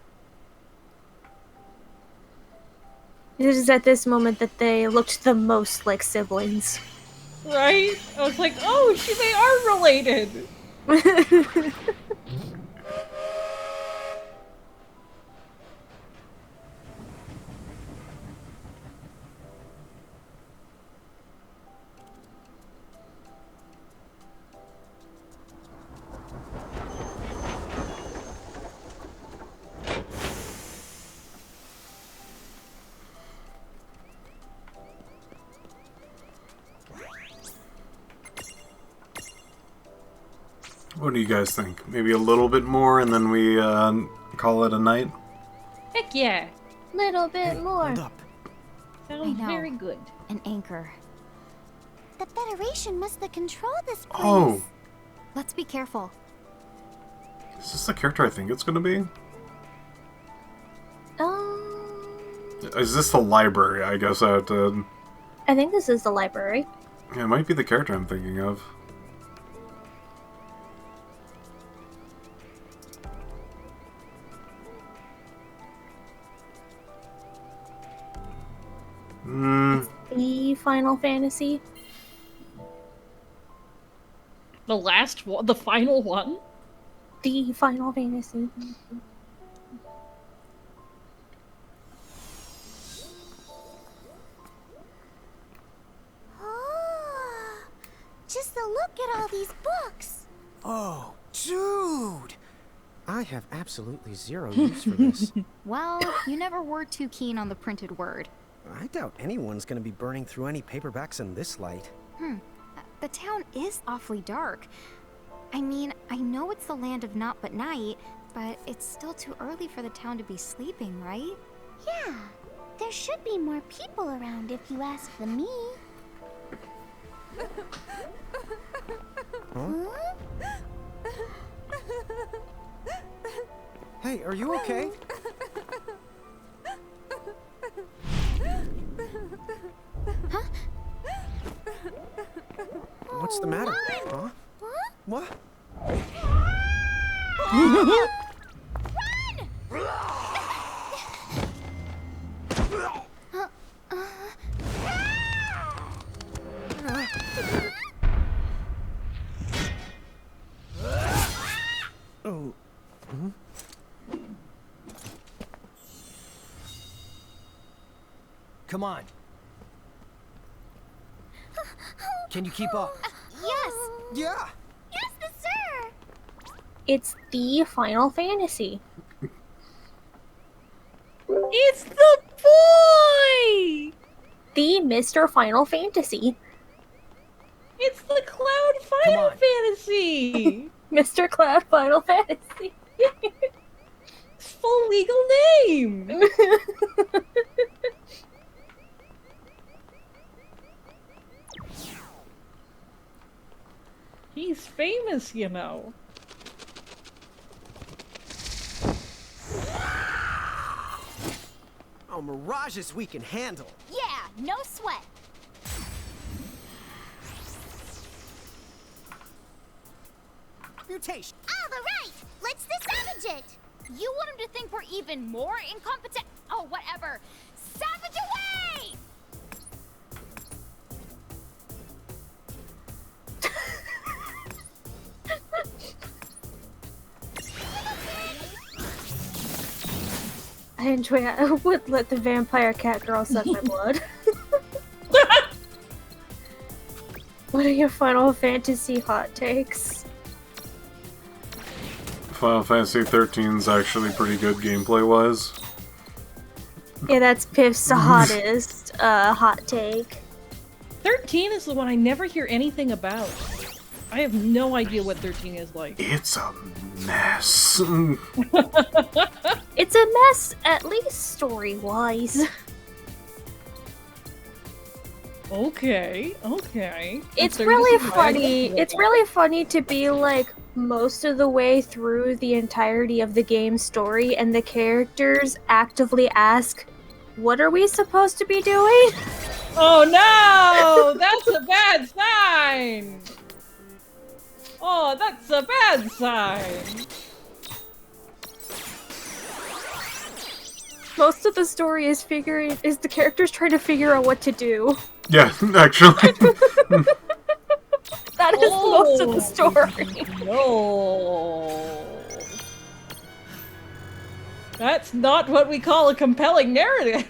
It is at this moment that they looked the most like siblings. Right? I was like, oh, they are related. What do you guys think? Maybe a little bit more and then we call it a night? Heck yeah. Little bit more. Hold up. Sounds I know. very good. An anchor. The Federation must have controlled this place. Oh! Let's be careful. Is this the character I think it's gonna be? Is this the library? I guess I have to... I think this is the library. Yeah, it might be the character I'm thinking of. The Final Fantasy. The last one? The final one? The Final Fantasy. these books? Oh, dude! I have absolutely zero use for this. Well, you never were too keen on the printed word. I doubt anyone's gonna be burning through any paperbacks in this light. The town is awfully dark. I mean, I know it's the land of naught but night, but it's still too early for the town to be sleeping, right? Yeah, there should be more people around if you ask the me. Huh? Hey, are you okay? Huh? What's the matter? Huh? What? Oh. Come on. Can you keep up? Yes! Yeah! Yes, sir! It's the Final Fantasy. It's the boy! The Mr. Final Fantasy. It's the Cloud Final Fantasy! Mr. Cloud Final Fantasy. It's full legal name! He's famous, you know. Oh, mirages we can handle. Yeah, no sweat. Mutation. All right, let's savage it. You want him to think we're even more incompetent? Oh, whatever. Savage away! I enjoy it. I would let the vampire cat girl suck my blood. What are your Final Fantasy hot takes? Final Fantasy 13 is actually pretty good gameplay-wise. Yeah, that's Piff's hottest hot take. 13 is the one I never hear anything about. I have no idea what 13 is like. It's a mess. It's a mess, at least story-wise. Okay, okay. It's So really this is funny. why I It's really funny to be like most of the way through the entirety of the game's story, and the characters actively ask, "What are we supposed to be doing?" Oh no! That's a bad sign! Oh, that's a bad sign! Most of the story is the characters trying to figure out what to do. Yeah, actually. That is most of the story. No. That's not what we call a compelling narrative.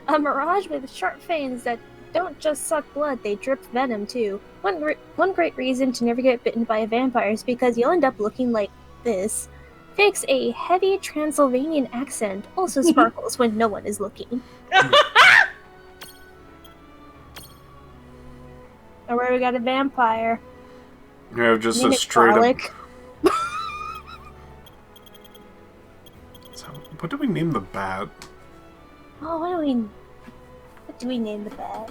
A mirage with sharp fangs that don't just suck blood, they drip venom too. One great reason to never get bitten by a vampire is because you'll end up looking like this. Fakes a heavy Transylvanian accent, also sparkles when no one is looking. Alright, we got a vampire. Yeah, just Name a it straight up. garlic. So, what do we name the bat? Oh, what do we name the bat?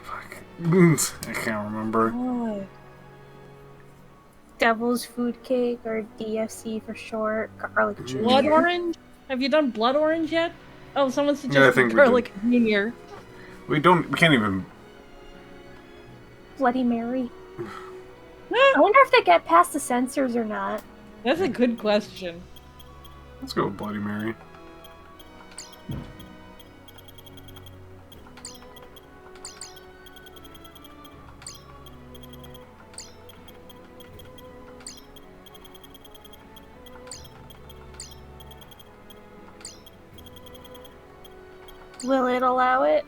Fuck. I can't remember. Oh. Devil's Food Cake, or DFC for short. Garlic Jr. Blood Orange? Have you done Blood Orange yet? Oh, someone Yeah, I suggested think we Garlic Jr. We can't even. Bloody Mary. I wonder if they get past the censors or not. That's a good question. Let's go with Bloody Mary. Will it allow it?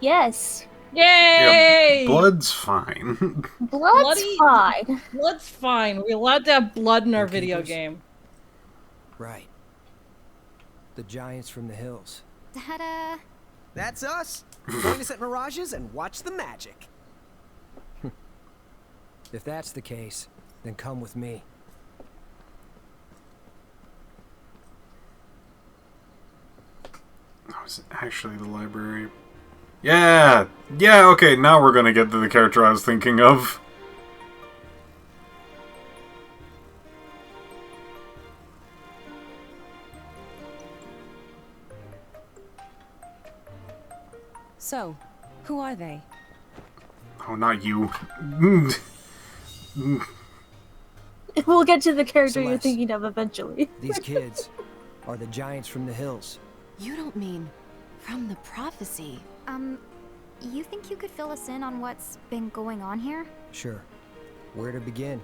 Yes. Yay! Yeah, blood's fine. Blood's fine. Blood's fine. We're allowed to have blood in our Innkeepers? video game. Right. The giants from the hills. Ta-da! That's us. Join us at Mirages and watch the magic. If that's the case, then come with me. That was actually the library. Yeah! Yeah, okay, now we're gonna get to the character I was thinking of. So, who are they? Oh, not you. We'll get to the character you're Celeste. thinking of eventually. These kids are the giants from the hills. You don't mean from the prophecy. You think you could fill us in on what's been going on here? Sure. Where to begin?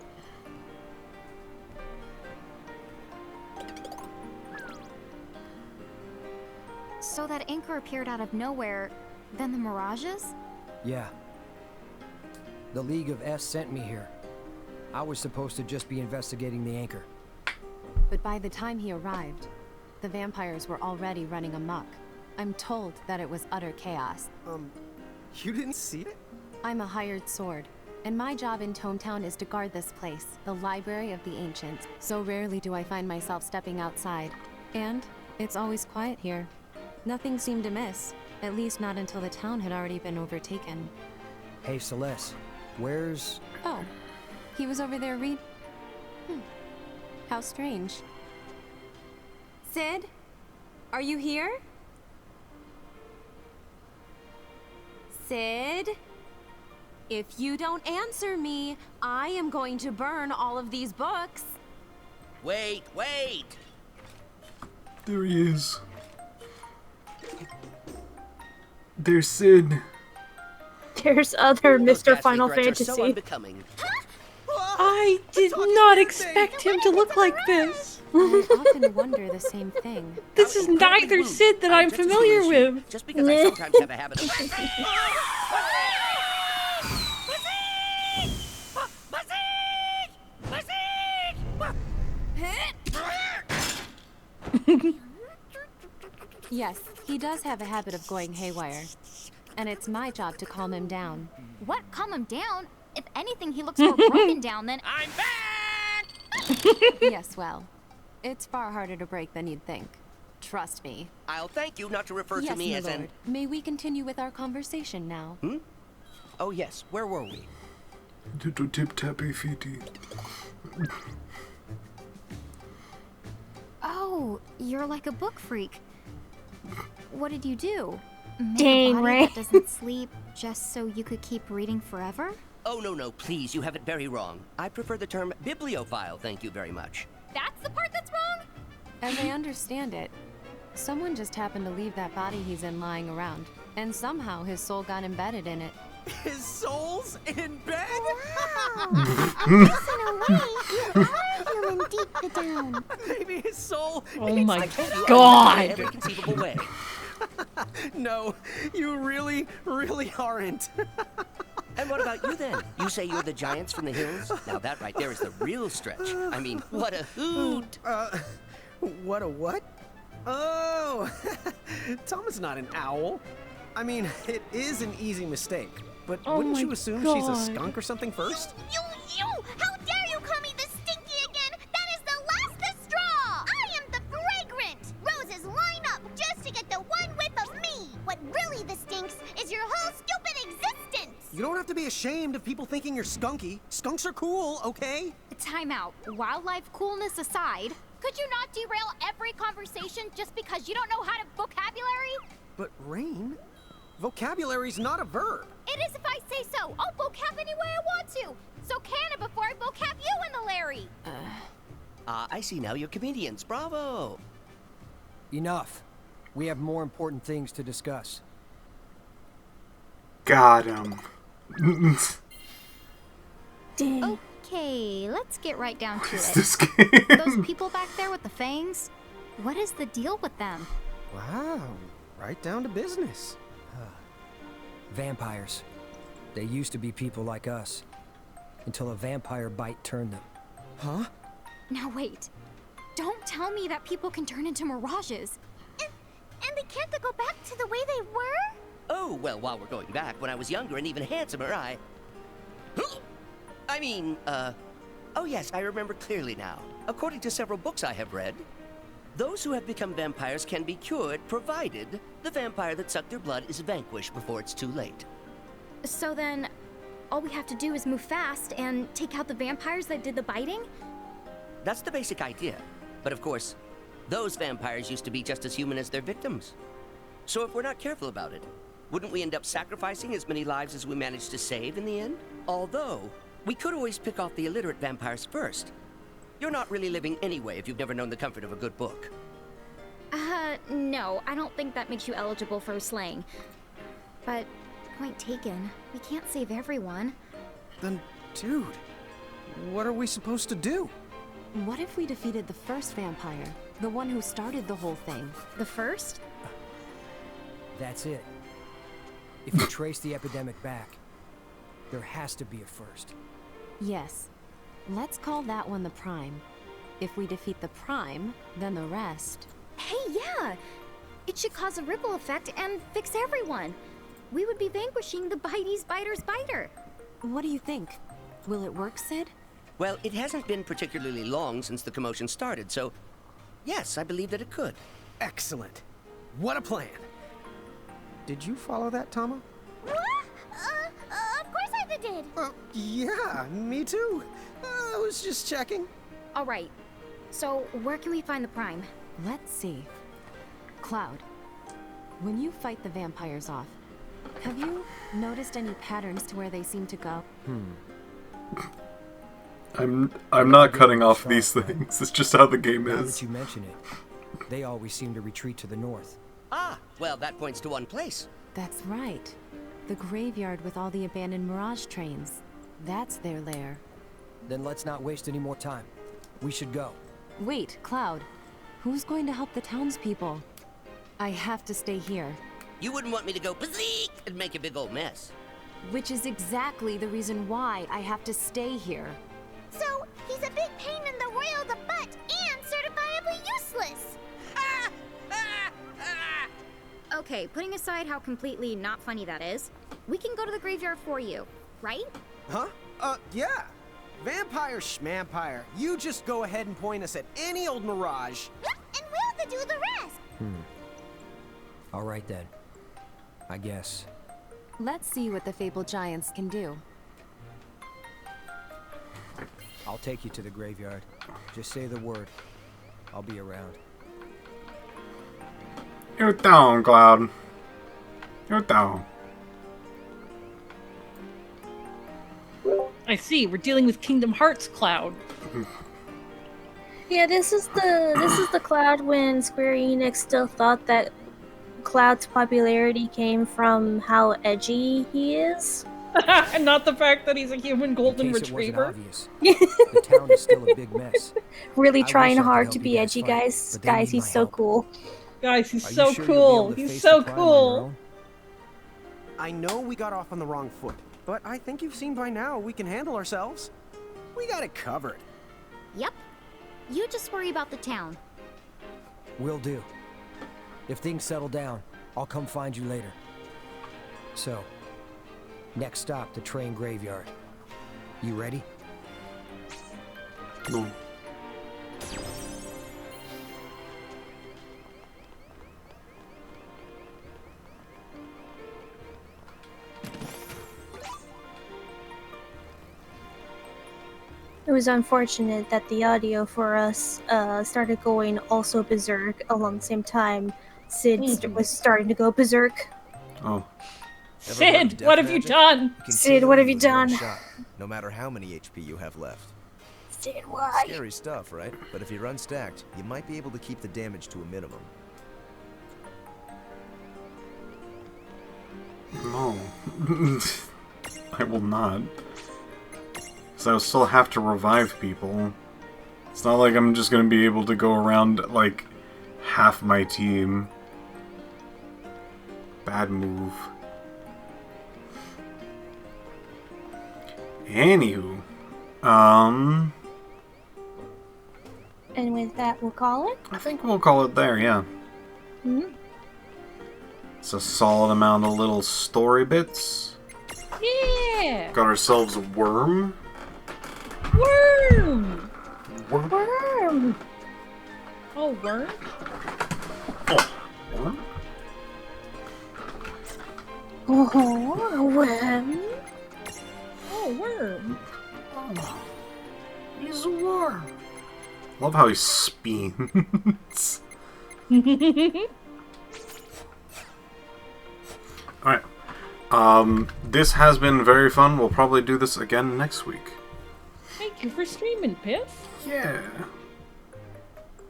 So that anchor appeared out of nowhere, then the mirages? Yeah. The League of S sent me here. I was supposed to just be investigating the anchor. But by the time he arrived, the vampires were already running amok. I'm told that it was utter chaos. You didn't see it? I'm a hired sword, and my job in Tometown is to guard this place, the Library of the Ancients. So rarely do I find myself stepping outside. And it's always quiet here. Nothing seemed amiss, at least not until the town had already been overtaken. Hey, Celeste, where's... Oh, he was over there How strange. Sid? Are you here? Sid? If you don't answer me, I am going to burn all of these books. Wait, wait! There he is. There's Sid. There's other Mr. Those Final ghastly threats are so Fantasy. unbecoming. I did not expect him to look like this. I often wonder the same thing. This is neither Sid that I'm familiar with. Just because I sometimes have a habit of... Yes, he does have a habit of going haywire. And it's my job to calm him down. What? Calm him down? If anything, he looks more broken down than— I'm back! Yes, well, it's far harder to break than you'd think. Trust me. I'll thank you not to refer Yes, to me my as lord. an... May we continue with our conversation now? Oh yes, where were we? Little tip tappy feety. Oh, you're like a book freak. What did you do? Make Dang, a body right? that doesn't sleep just so you could keep reading forever? Oh no, please, you have it very wrong. I prefer the term bibliophile, thank you very much. That's the part that's wrong? As I understand it, someone just happened to leave that body he's in lying around, and somehow his soul got embedded in it. His soul's in bed? In a way, you are human deep down. Maybe his soul... Oh my In god. every conceivable way. No, you really, really aren't. And what about you then? You say you're the giants from the hills? Now that right there is the real stretch. I mean, what a hoot! What a what? Oh, Tom is not an owl. I mean, it is an easy mistake, but Oh wouldn't my you assume she's a God. skunk or something first? You! How dare you call me the stinky again? That is the last straw! I am the fragrant! Roses line up just to get the one whiff of me! What really the stinks is your whole stupid existence! You don't have to be ashamed of people thinking you're skunky. Skunks are cool, okay? Time out. Wildlife coolness aside, could you not derail every conversation just because you don't know how to vocabulary? But Rain, vocabulary's not a verb. It is if I say so. I'll vocab any way I want to. So can it before I vocab you in the Larry. I see now you're comedians. Bravo! Enough. We have more important things to discuss. Got him. Dang. Okay, let's get right down to What's it. this game? Those people back there with the fangs, what is the deal with them? Wow, right down to business. Vampires. They used to be people like us. Until a vampire bite turned them. Huh? Now wait. Don't tell me that people can turn into mirages. And they can't go back to the way they were? Oh, well, while we're going back, when I was younger and even handsomer, oh yes, I remember clearly now. According to several books I have read, those who have become vampires can be cured, provided the vampire that sucked their blood is vanquished before it's too late. So then, all we have to do is move fast and take out the vampires that did the biting? That's the basic idea. But of course, those vampires used to be just as human as their victims. So if we're not careful about it, wouldn't we end up sacrificing as many lives as we managed to save in the end? Although, we could always pick off the illiterate vampires first. You're not really living anyway if you've never known the comfort of a good book. No, I don't think that makes you eligible for slaying. But, point taken, we can't save everyone. Then, dude, what are we supposed to do? What if we defeated the first vampire? The one who started the whole thing? The first? That's it. If you trace the epidemic back, there has to be a first. Yes. Let's call that one the Prime. If we defeat the Prime, then the rest. Hey, yeah! It should cause a ripple effect and fix everyone. We would be vanquishing the Bitey's Biter's Biter. What do you think? Will it work, Sid? Well, it hasn't been particularly long since the commotion started, so yes, I believe that it could. Excellent. What a plan. Did you follow that, Tama? What? Of course I did. Yeah, me too. I was just checking. All right. So, where can we find the Prime? Let's see. Cloud, when you fight the vampires off, have you noticed any patterns to where they seem to go? I'm not cutting off these things. It's just how the game Now is. that you mention it, they always seem to retreat to the north. Ah, well, that points to one place. That's right. The graveyard with all the abandoned Mirage trains. That's their lair. Then let's not waste any more time. We should go. Wait, Cloud. Who's going to help the townspeople? I have to stay here. You wouldn't want me to go bazeek and make a big old mess. Which is exactly the reason why I have to stay here. So, he's a big pain in the royal the butt and certifiably useless. Okay, putting aside how completely not funny that is, we can go to the graveyard for you, right? Huh? Yeah. Vampire schmampire. You just go ahead and point us at any old mirage. And we'll do the rest. All right then. I guess. Let's see what the fabled giants can do. I'll take you to the graveyard. Just say the word. I'll be around. You're down, Cloud. You're down. I see. We're dealing with Kingdom Hearts Cloud. Yeah, this is the Cloud when Square Enix still thought that Cloud's popularity came from how edgy he is. And not the fact that he's a human golden retriever. The town is still a big mess. Really I trying wish I could hard help to you be guys edgy, fight, guys. but they Guys, need he's my so help. cool. Guys, he's Are you so sure you'll be cool. able to He's face so the Prime on your cool. own? I know we got off on the wrong foot, but I think you've seen by now we can handle ourselves. We got it covered. Yep. You just worry about the town. Will do. If things settle down, I'll come find you later. So, next stop, the train graveyard. You ready? No. It was unfortunate that the audio for us started going also berserk along the same time Sid was starting to go berserk. Oh. Sid, what have you done? Sid, what have you done? No matter how many HP you have left. Sid, why? Scary stuff, right? But if you're unstacked, you might be able to keep the damage to a minimum. No. I will not. Because I'll still have to revive people. It's not like I'm just going to be able to go around, like, half my team. Bad move. Anywho, And with that, we'll call it? I think we'll call it there, yeah. Hmm? It's a solid amount of little story bits. Yeah! Got ourselves a worm. Worm! Worm! Oh, worm? Oh, worm? Oh, worm. Oh, worm. Oh, he's a worm. Love how he speeds. Alright. This has been very fun. We'll probably do this again next week. Thank you for streaming, Piph. Yeah.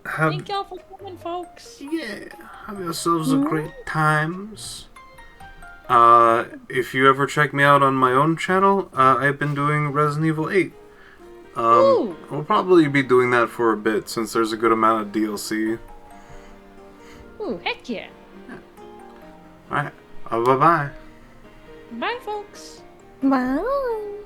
Thank y'all for coming, folks. Yeah. Have yourselves a great times. If you ever check me out on my own channel, I've been doing Resident Evil 8. We'll probably be doing that for a bit since there's a good amount of DLC. Ooh, heck yeah. Alright. Bye-bye. Bye, folks. Bye.